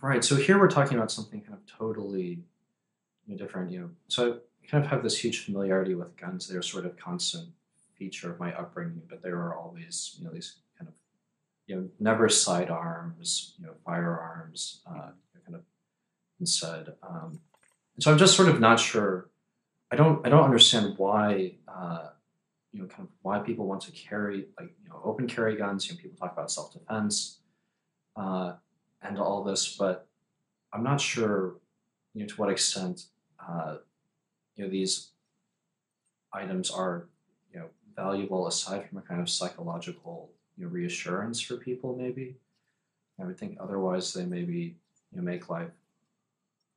Right. So here we're talking about something kind of totally different. So I kind of have this huge familiarity with guns. They're sort of constant feature of my upbringing, but there are always these kind of never sidearms, firearms, kind of instead. So I'm just sort of not sure. I don't understand why. Kind of why people want to carry open carry guns. People talk about self-defense and all this, but I'm not sure to what extent these items are valuable aside from a kind of psychological reassurance for people. Maybe I would think otherwise they maybe make life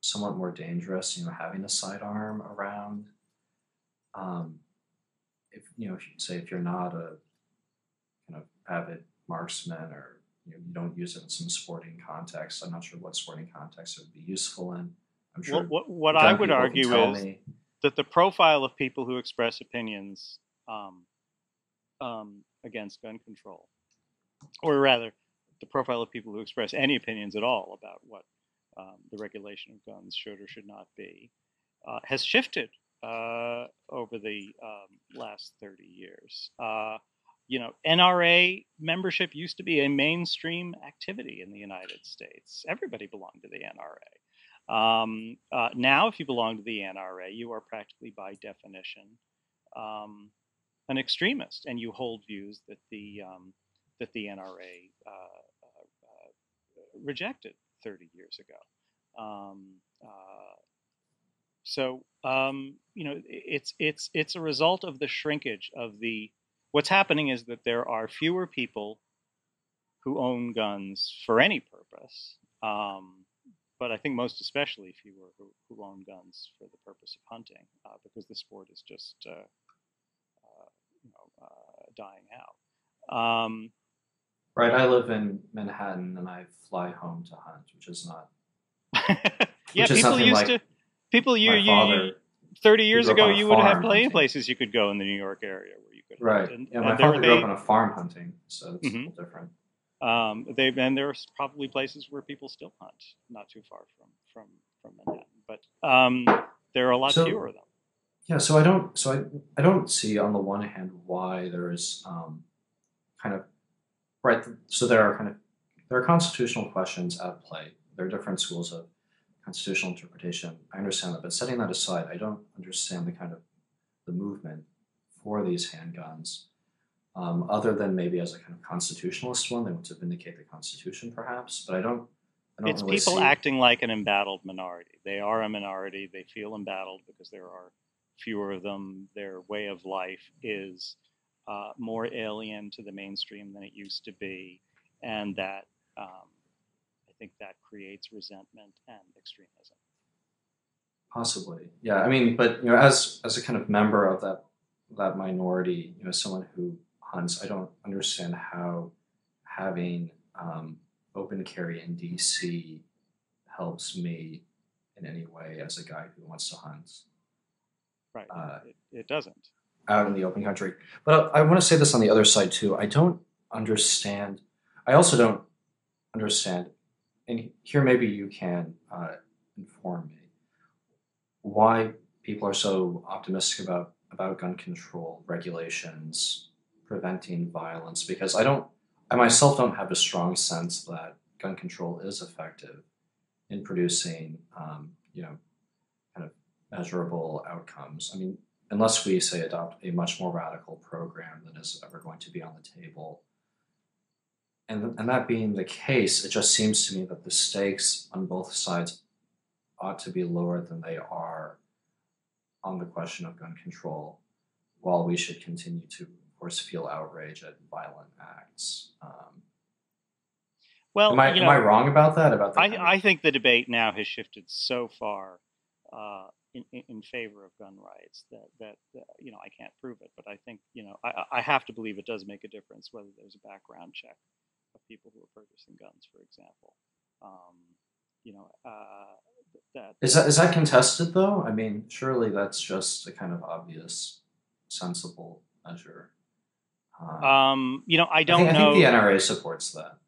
somewhat more dangerous. Having a sidearm around. If you're not a kind of avid marksman, or you don't use it in some sporting context, I'm not sure what sporting context it would be useful in. I'm sure what I would argue is that the profile of people who express opinions against gun control, or rather, the profile of people who express any opinions at all about what the regulation of guns should or should not be, has shifted over the last 30 years. NRA membership used to be a mainstream activity in the United States. Everybody belonged to the NRA. Now, if you belong to the NRA, you are practically by definition an extremist, and you hold views that the NRA rejected 30 years ago. It's a result of the shrinkage of the. What's happening is that there are fewer people who own guns for any purpose, but I think most especially fewer who own guns for the purpose of hunting, because the sport is just dying out. Right, I live in Manhattan and I fly home to hunt, which is not. Yeah, people used to. People, you 30 years ago, you would have plenty of places you could go in the New York area where you could hunt. Right. Yeah, my father grew up on a farm hunting, so it's a little different. And there's probably places where people still hunt, not too far from Manhattan, but there are a lot fewer of them. Yeah, so I don't see on the one hand why there is kind of right. So there are constitutional questions at play. There are different schools of constitutional interpretation. I understand that, but setting that aside, I don't understand the movement for these handguns, other than maybe as a kind of constitutionalist one. They want to vindicate the Constitution, perhaps, but I don't it's really people see. Acting like an embattled minority. They are a minority. They feel embattled because there are fewer of them. Their way of life is more alien to the mainstream than it used to be, and that I think that creates resentment and extremism. Possibly, yeah. I mean, but as a kind of member of that minority, someone who hunts, I don't understand how having open carry in DC helps me in any way as a guy who wants to hunt. Right, it doesn't. Out in the open country. But I want to say this on the other side too. I don't understand. I also don't understand, and here maybe you can inform me, why people are so optimistic about gun control regulations preventing violence, because I myself don't have a strong sense that gun control is effective in producing kind of measurable outcomes. I mean, unless we say adopt a much more radical program than is ever going to be on the table. And that being the case, it just seems to me that the stakes on both sides ought to be lower than they are on the question of gun control, while we should continue to, of course, feel outrage at violent acts. Am I wrong about that? I think the debate now has shifted so far in favor of gun rights that I can't prove it, but I think I have to believe it does make a difference whether there's a background check of people who are purchasing guns, for example. Is that contested though? I mean, surely that's just a kind of obvious, sensible measure. I don't know. I think the NRA supports that.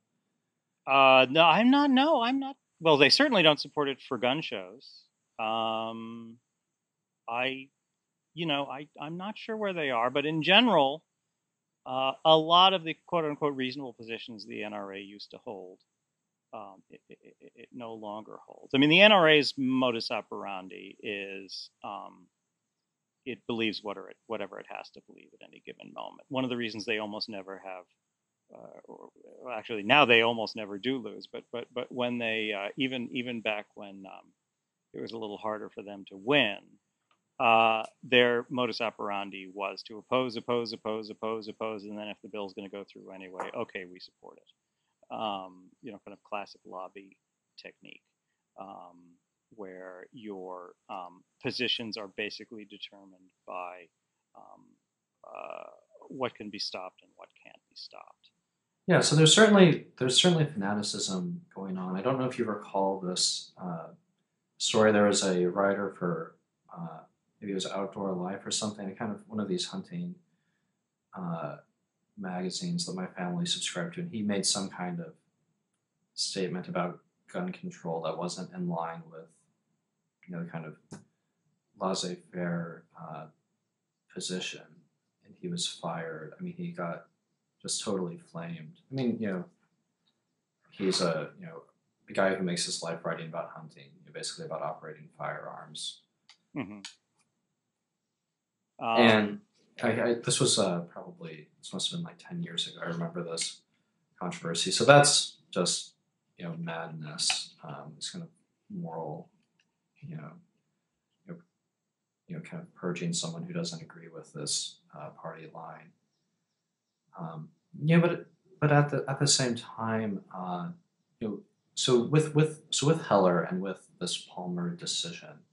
No, I'm not. No, I'm not. Well, they certainly don't support it for gun shows. I'm not sure where they are, but in general, a lot of the quote unquote reasonable positions the NRA used to hold, it no longer holds. I mean, the NRA's modus operandi is it believes whatever it has to believe at any given moment. One of the reasons they almost never have, actually now they almost never do lose, but when they even back when it was a little harder for them to win, their modus operandi was to oppose, and then if the bill's going to go through anyway, okay, we support it. Kind of classic lobby technique, where your positions are basically determined by what can be stopped and what can't be stopped. Yeah, so there's certainly fanaticism going on. I don't know if you recall this story. There was a writer for maybe it was Outdoor Life or something, kind of one of these hunting magazines that my family subscribed to, and he made some kind of statement about gun control that wasn't in line with, kind of laissez-faire position, and he was fired. I mean, he got just totally flamed. I mean, he's a guy who makes his life writing about hunting, basically about operating firearms. Mm-hmm. And this was this must have been like 10 years ago. I remember this controversy. So that's just madness. It's kind of moral, kind of purging someone who doesn't agree with this party line. But at the same time, so with Heller and with this Palmer decision,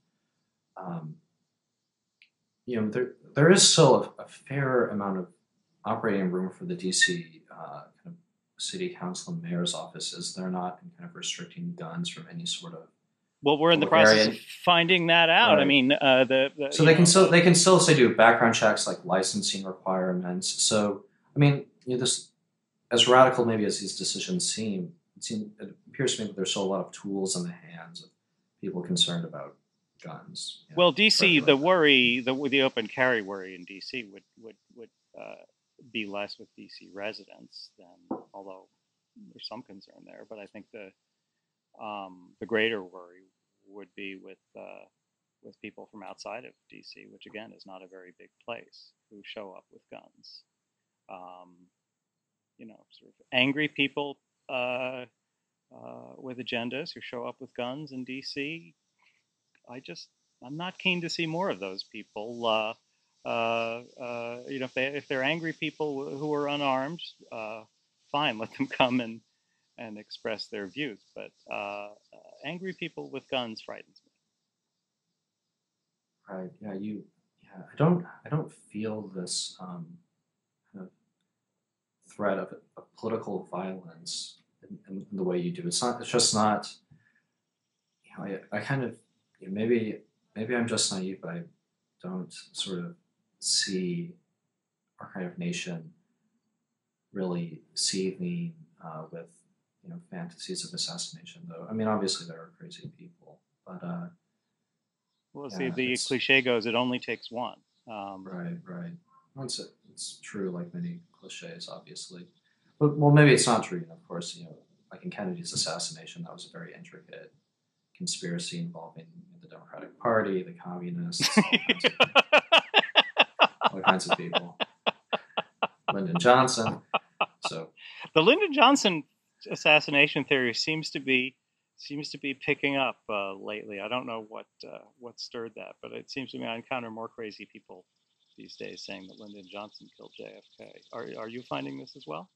there is still a fair amount of operating room for the DC kind of city council and mayor's offices. They're not kind of restricting guns from any sort of. Well, we're in the process of finding that out. Right. I mean, so they can still say do background checks, like licensing requirements. So I mean, this, as radical maybe as these decisions seem, it appears to me that there's still a lot of tools in the hands of people concerned about guns. Well, DC, the worry, the open carry worry in DC would be less with DC residents than, although there's some concern there. But I think the greater worry would be with people from outside of DC, which again is not a very big place, who show up with guns. Sort of angry people with agendas who show up with guns in DC. I'm not keen to see more of those people. If they're angry people who are unarmed, fine, let them come and express their views. But angry people with guns frightens me. Right. Yeah. I don't feel this kind of threat of political violence in the way you do. It's just not. I kind of maybe I'm just naive, but I don't sort of see our kind of nation really seething with fantasies of assassination. Though I mean, obviously there are crazy people, but the cliche goes, it only takes one. Right. Well, it's true, like many cliches, obviously. But maybe it's not true. Of course, like in Kennedy's assassination, that was a very intricate conspiracy involving the Democratic Party, the communists, all kinds of people. Lyndon Johnson. So the Lyndon Johnson assassination theory seems to be picking up lately. I don't know what stirred that, but it seems to me I encounter more crazy people these days saying that Lyndon Johnson killed JFK. Are you finding this as well?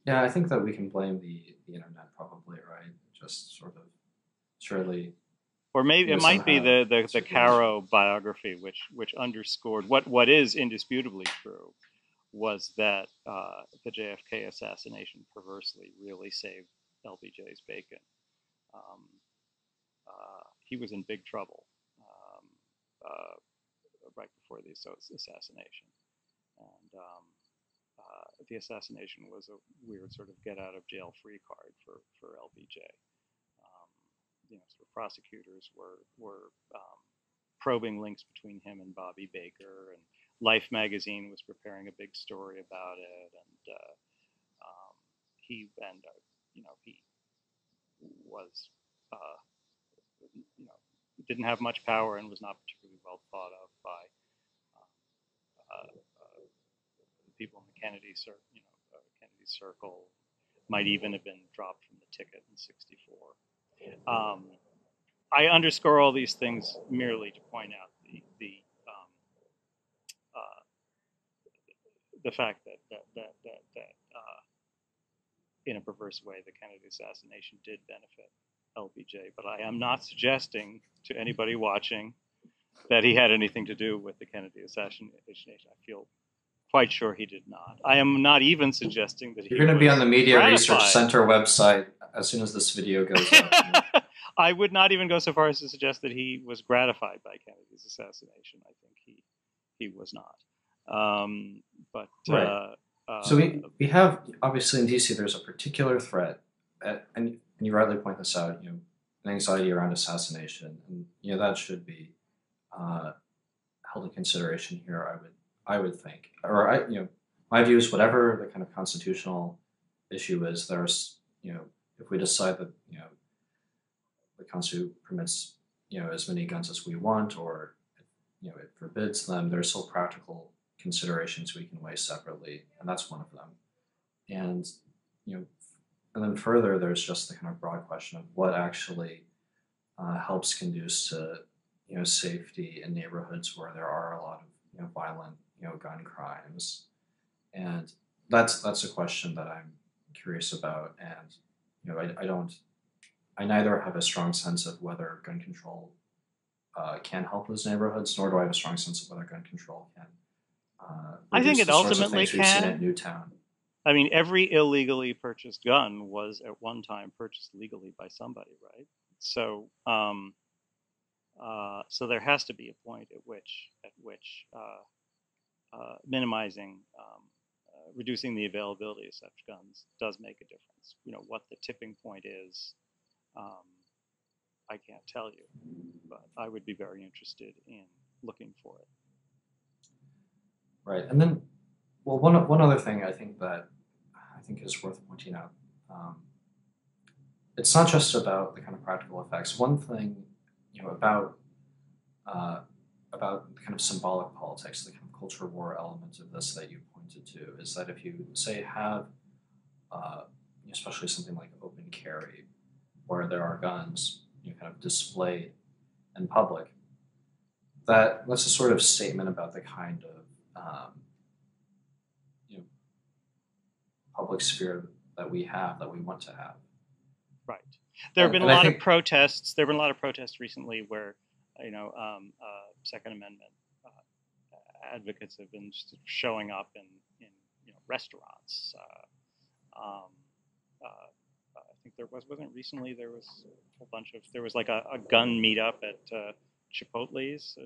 Yeah, I think that we can blame the internet, probably, right? Just sort of surely. Or maybe it might be the Caro biography, which underscored what is indisputably true, was that the JFK assassination perversely really saved LBJ's bacon. He was in big trouble right before the assassination, and the assassination was a weird sort of get-out-of-jail-free card for LBJ. Sort of prosecutors were probing links between him and Bobby Baker, and Life magazine was preparing a big story about it, and he was didn't have much power and was not particularly well thought of by people in the Kennedy circle. Might even have been dropped from the ticket in '64. I underscore all these things merely to point out the fact that in a perverse way, the Kennedy assassination did benefit LBJ. But I am not suggesting to anybody watching that he had anything to do with the Kennedy assassination. I feel quite sure he did not. I am not even suggesting that You're going to be on the Media Research Center website as soon as this video goes up. I would not even go so far as to suggest that he was gratified by Kennedy's assassination. I think he was not. But right. So we have, obviously in DC, there's a particular threat, and you rightly point this out, an anxiety around assassination, and that should be held in consideration here, I would think, or my view is whatever the kind of constitutional issue is, there's, if we decide that, the Constitution permits, as many guns as we want, or, it forbids them, there's still practical considerations we can weigh separately, and that's one of them. And, and then further, there's just the kind of broad question of what actually helps conduce to, safety in neighborhoods where there are a lot of, violent, gun crimes. And that's a question that I'm curious about. And, I neither have a strong sense of whether gun control can help those neighborhoods, nor do I have a strong sense of whether gun control can I think it ultimately we've seen at Newtown. I mean, every illegally purchased gun was at one time purchased legally by somebody, right? So, so there has to be a point at which minimizing, reducing the availability of such guns does make a difference. What the tipping point is, I can't tell you, but I would be very interested in looking for it. Right, and then, well, one other thing I think is worth pointing out. It's not just about the kind of practical effects. One thing, about kind of symbolic politics, the kind of culture war element of this that you pointed to, is that if you say have, especially something like open carry, where there are guns, kind of displayed in public, that's a sort of statement about the kind of public sphere that we want to have. Right. There have been a lot of protests. There have been a lot of protests recently where, Second Amendment advocates have been just showing up in restaurants. I think wasn't recently there was a whole bunch of, there was like a gun meetup at Chipotle's.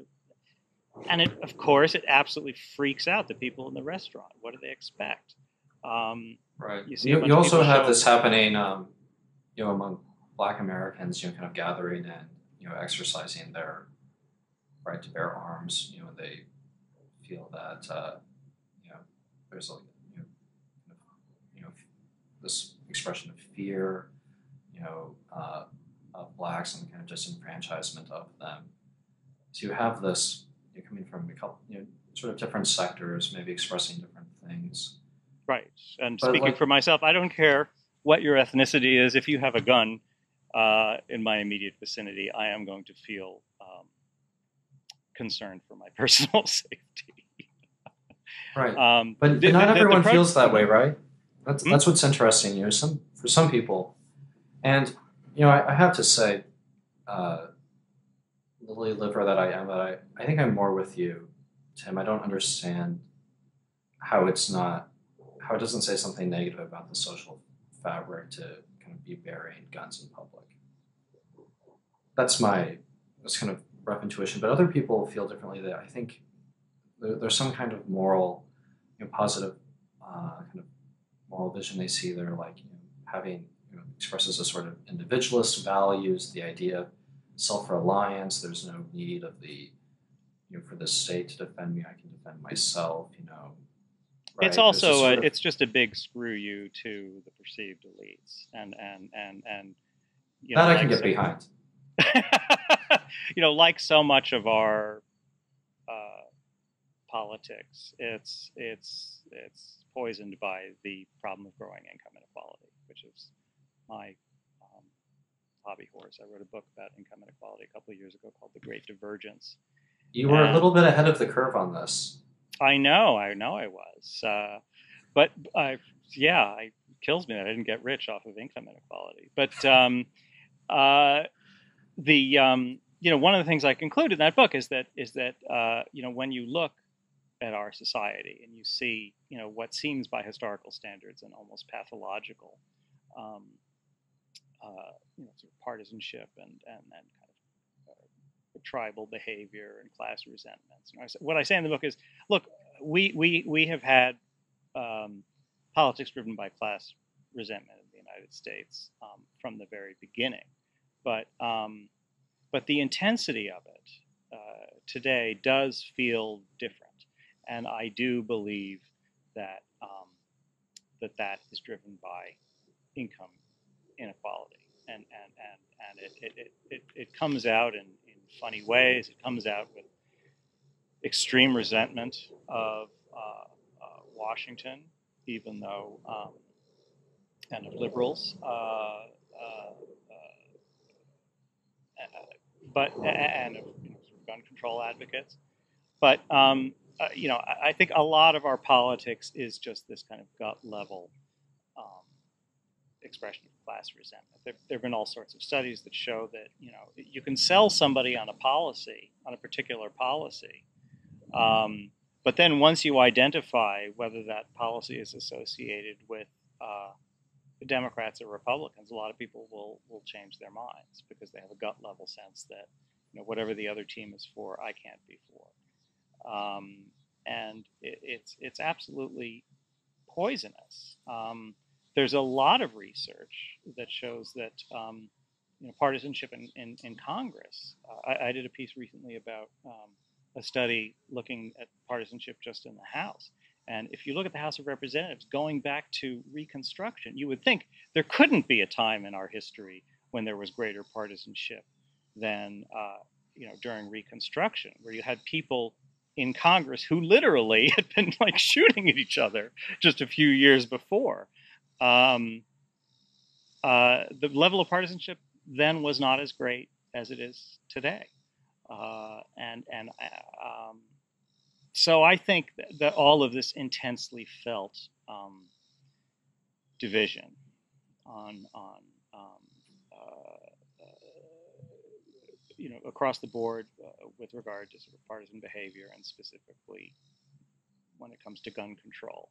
And of course, it absolutely freaks out the people in the restaurant. What do they expect? Right. You also have this happening, among Black Americans, kind of gathering and, exercising their right to bear arms, and they feel that, there's like, this expression of fear, of Blacks and kind of disenfranchisement of them. So you have this, coming from a couple, sort of different sectors, maybe expressing different things. Right. And but speaking for myself, I don't care what your ethnicity is. If you have a gun in my immediate vicinity, I am going to feel concerned for my personal safety. Right. But not everyone feels that way, right? That's what's interesting. For some people, and I have to say, the lily liver that I am, I think I'm more with you, Tim. I don't understand how it doesn't say something negative about the social fabric to kind of be burying guns in public. That's kind of rough intuition, but other people feel differently. That I think there's some kind of moral, positive kind of moral vision they see. They're like having expresses a sort of individualist values, the idea of self-reliance. There's no need of the for the state to defend me. I can defend myself. Right? It's also it's just a big screw you to the perceived elites, and that I can get behind. Like so much of our politics, it's poisoned by the problem of growing income inequality, which is my hobby horse. I wrote a book about income inequality a couple of years ago called The Great Divergence. You were a little bit ahead of the curve on this. I know I was, but it kills me that I didn't get rich off of income inequality. But one of the things I conclude in that book is that when you look at our society and you see what seems by historical standards an almost pathological sort of partisanship and kind of tribal behavior and class resentments. What I say in the book is, look, we have had politics driven by class resentment in the United States from the very beginning, but the intensity of it today does feel different, and I do believe that that is driven by income inequality, and it comes out in funny ways. It comes out with extreme resentment of Washington, even though and of liberals, but and of sort of gun control advocates. But I think a lot of our politics is just this kind of gut level expression of class resentment. There have been all sorts of studies that show that you can sell somebody on a policy, on a particular policy, but then once you identify whether that policy is associated with Democrats or Republicans, a lot of people will change their minds because they have a gut level sense that whatever the other team is for, I can't be for, and it's absolutely poisonous. There's a lot of research that shows that partisanship in Congress. I did a piece recently about a study looking at partisanship just in the House. And if you look at the House of Representatives, going back to Reconstruction, you would think there couldn't be a time in our history when there was greater partisanship than during Reconstruction, where you had people in Congress who literally had been like shooting at each other just a few years before. The level of partisanship then was not as great as it is today, so I think that all of this intensely felt division on across the board with regard to sort of partisan behavior, and specifically when it comes to gun control.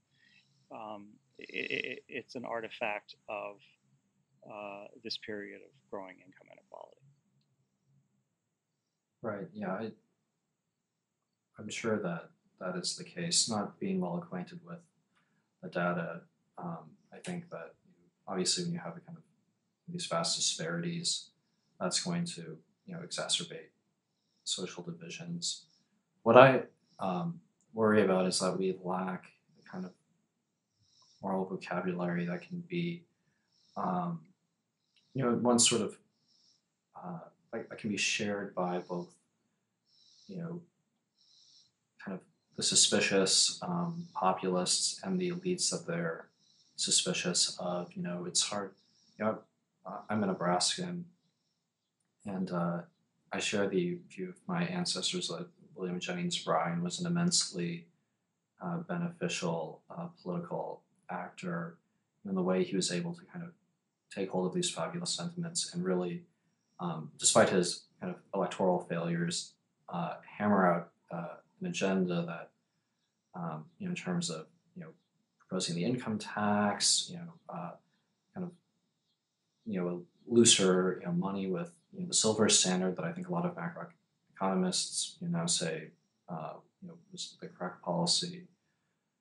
It's an artifact of this period of growing income inequality. Right. Yeah. I'm sure that is the case. Not being well acquainted with the data, I think that obviously when you have a kind of these vast disparities, that's going to exacerbate social divisions. What I worry about is that we lack a kind of moral vocabulary that can be, one sort of that can be shared by both, kind of the suspicious populists and the elites that they're suspicious of. It's hard. I'm a Nebraskan, and I share the view of my ancestors that William Jennings Bryan was an immensely beneficial political actor in the way he was able to kind of take hold of these fabulous sentiments and really, despite his kind of electoral failures, hammer out an agenda that, in terms of proposing the income tax, kind of a looser money with the silver standard that I think a lot of macroeconomists now say was the correct policy,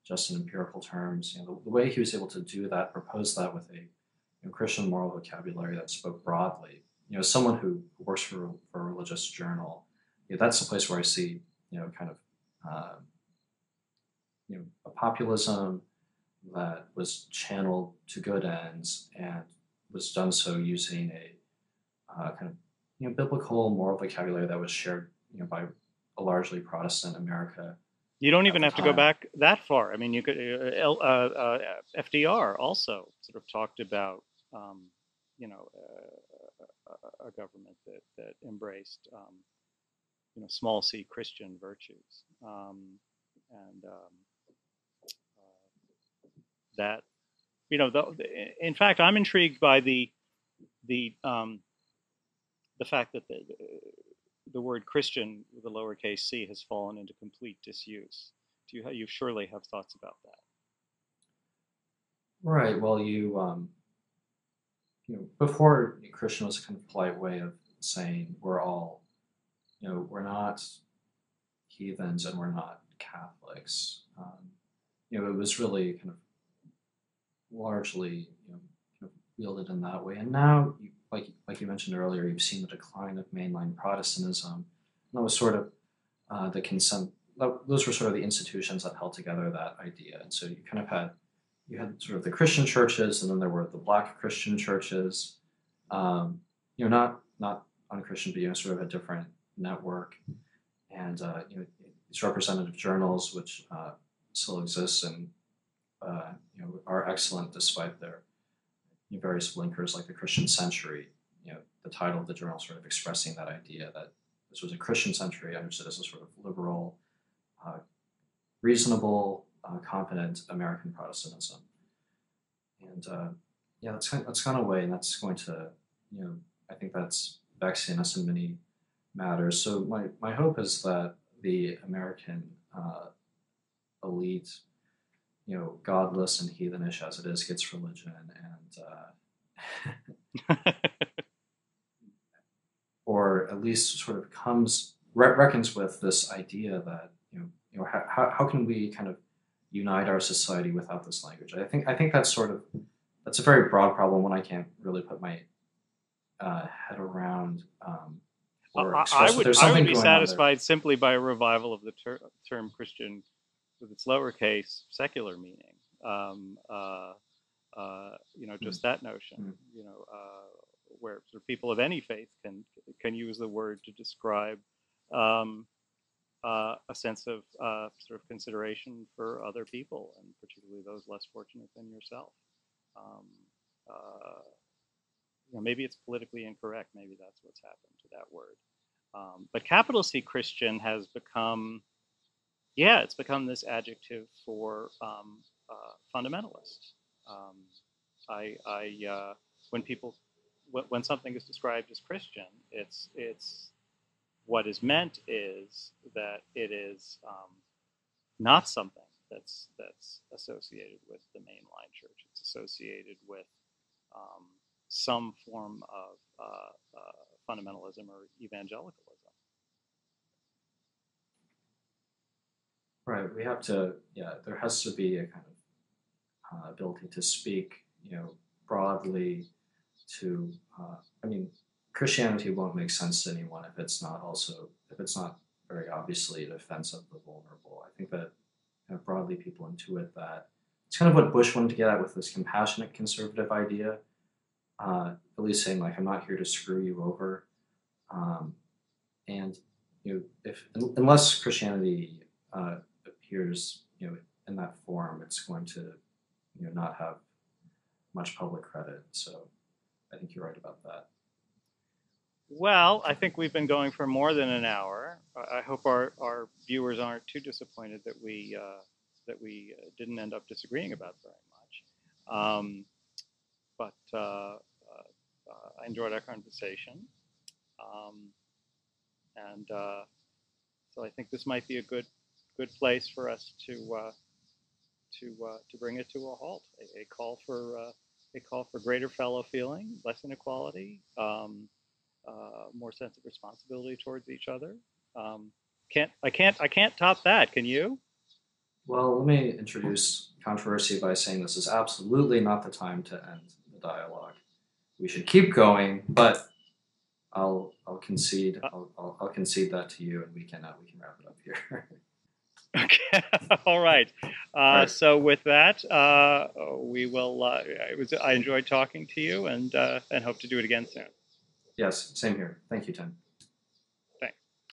just in empirical terms. The way he was able to do that, propose that with a Christian moral vocabulary that spoke broadly. As someone who works for a religious journal, that's the place where I see kind of a populism that was channeled to good ends and was done so using a kind of biblical moral vocabulary that was shared by a largely Protestant America. You don't even have to go back that far. I mean, you could FDR also sort of talked about a government that embraced small c Christian virtues, and that in fact, I'm intrigued by the fact that the word Christian with a lowercase c has fallen into complete disuse. You surely have thoughts about that? Right. Well, before Christian was a kind of polite way of saying we're all, we're not heathens and we're not Catholics. It was really kind of largely kind of wielded in that way. And now, like you mentioned earlier, you've seen the decline of mainline Protestantism. And that was sort of the consent. Those were sort of the institutions that held together that idea. And so you had sort of the Christian churches, and then there were the Black Christian churches. Not unchristian, but sort of a different network. And these representative journals, which still exist and are excellent despite their various blinkers, like the Christian Century. The title of the journal sort of expressing that idea that this was a Christian century, understood as a sort of liberal, reasonable, competent American Protestantism. And that's gone away, and that's going to, I think that's vexing us in many matters. So my hope is that the American elite, godless and heathenish as it is, gets religion and or at least sort of reckons with this idea that how can we kind of unite our society without this language? I think that's a very broad problem, one I can't really put my head around. I would be satisfied simply by a revival of the term Christian with its lowercase secular meaning. Just that notion. Where sort of people of any faith can use the word to describe a sense of sort of consideration for other people, and particularly those less fortunate than yourself. Maybe it's politically incorrect. Maybe that's what's happened to that word. But capital C Christian has become, it's become this adjective for fundamentalist. When something is described as Christian, it's what is meant is that it is not something that's associated with the mainline church. It's associated with some form of fundamentalism or evangelicalism. Right. We have to. There has to be a kind of ability to speak, broadly. Christianity won't make sense to anyone if it's not very obviously a defense of the vulnerable. I think that broadly people intuit that. It's kind of what Bush wanted to get at with this compassionate conservative idea, at least saying like, I'm not here to screw you over. And unless Christianity appears in that form, it's going to not have much public credit. So I think you're right about that. Well, I think we've been going for more than an hour. I hope our viewers aren't too disappointed that we didn't end up disagreeing about very much. But I enjoyed our conversation, and so I think this might be a good place for us to bring it to a halt. A call for greater fellow feeling, less inequality, more sense of responsibility towards each other. I can't top that. Can you? Well, let me introduce controversy by saying this is absolutely not the time to end the dialogue. We should keep going, but I'll concede. I'll concede that to you, and we can wrap it up here. Okay. All right. So with that, we will. I enjoyed talking to you, and hope to do it again soon. Yes, same here. Thank you, Tim.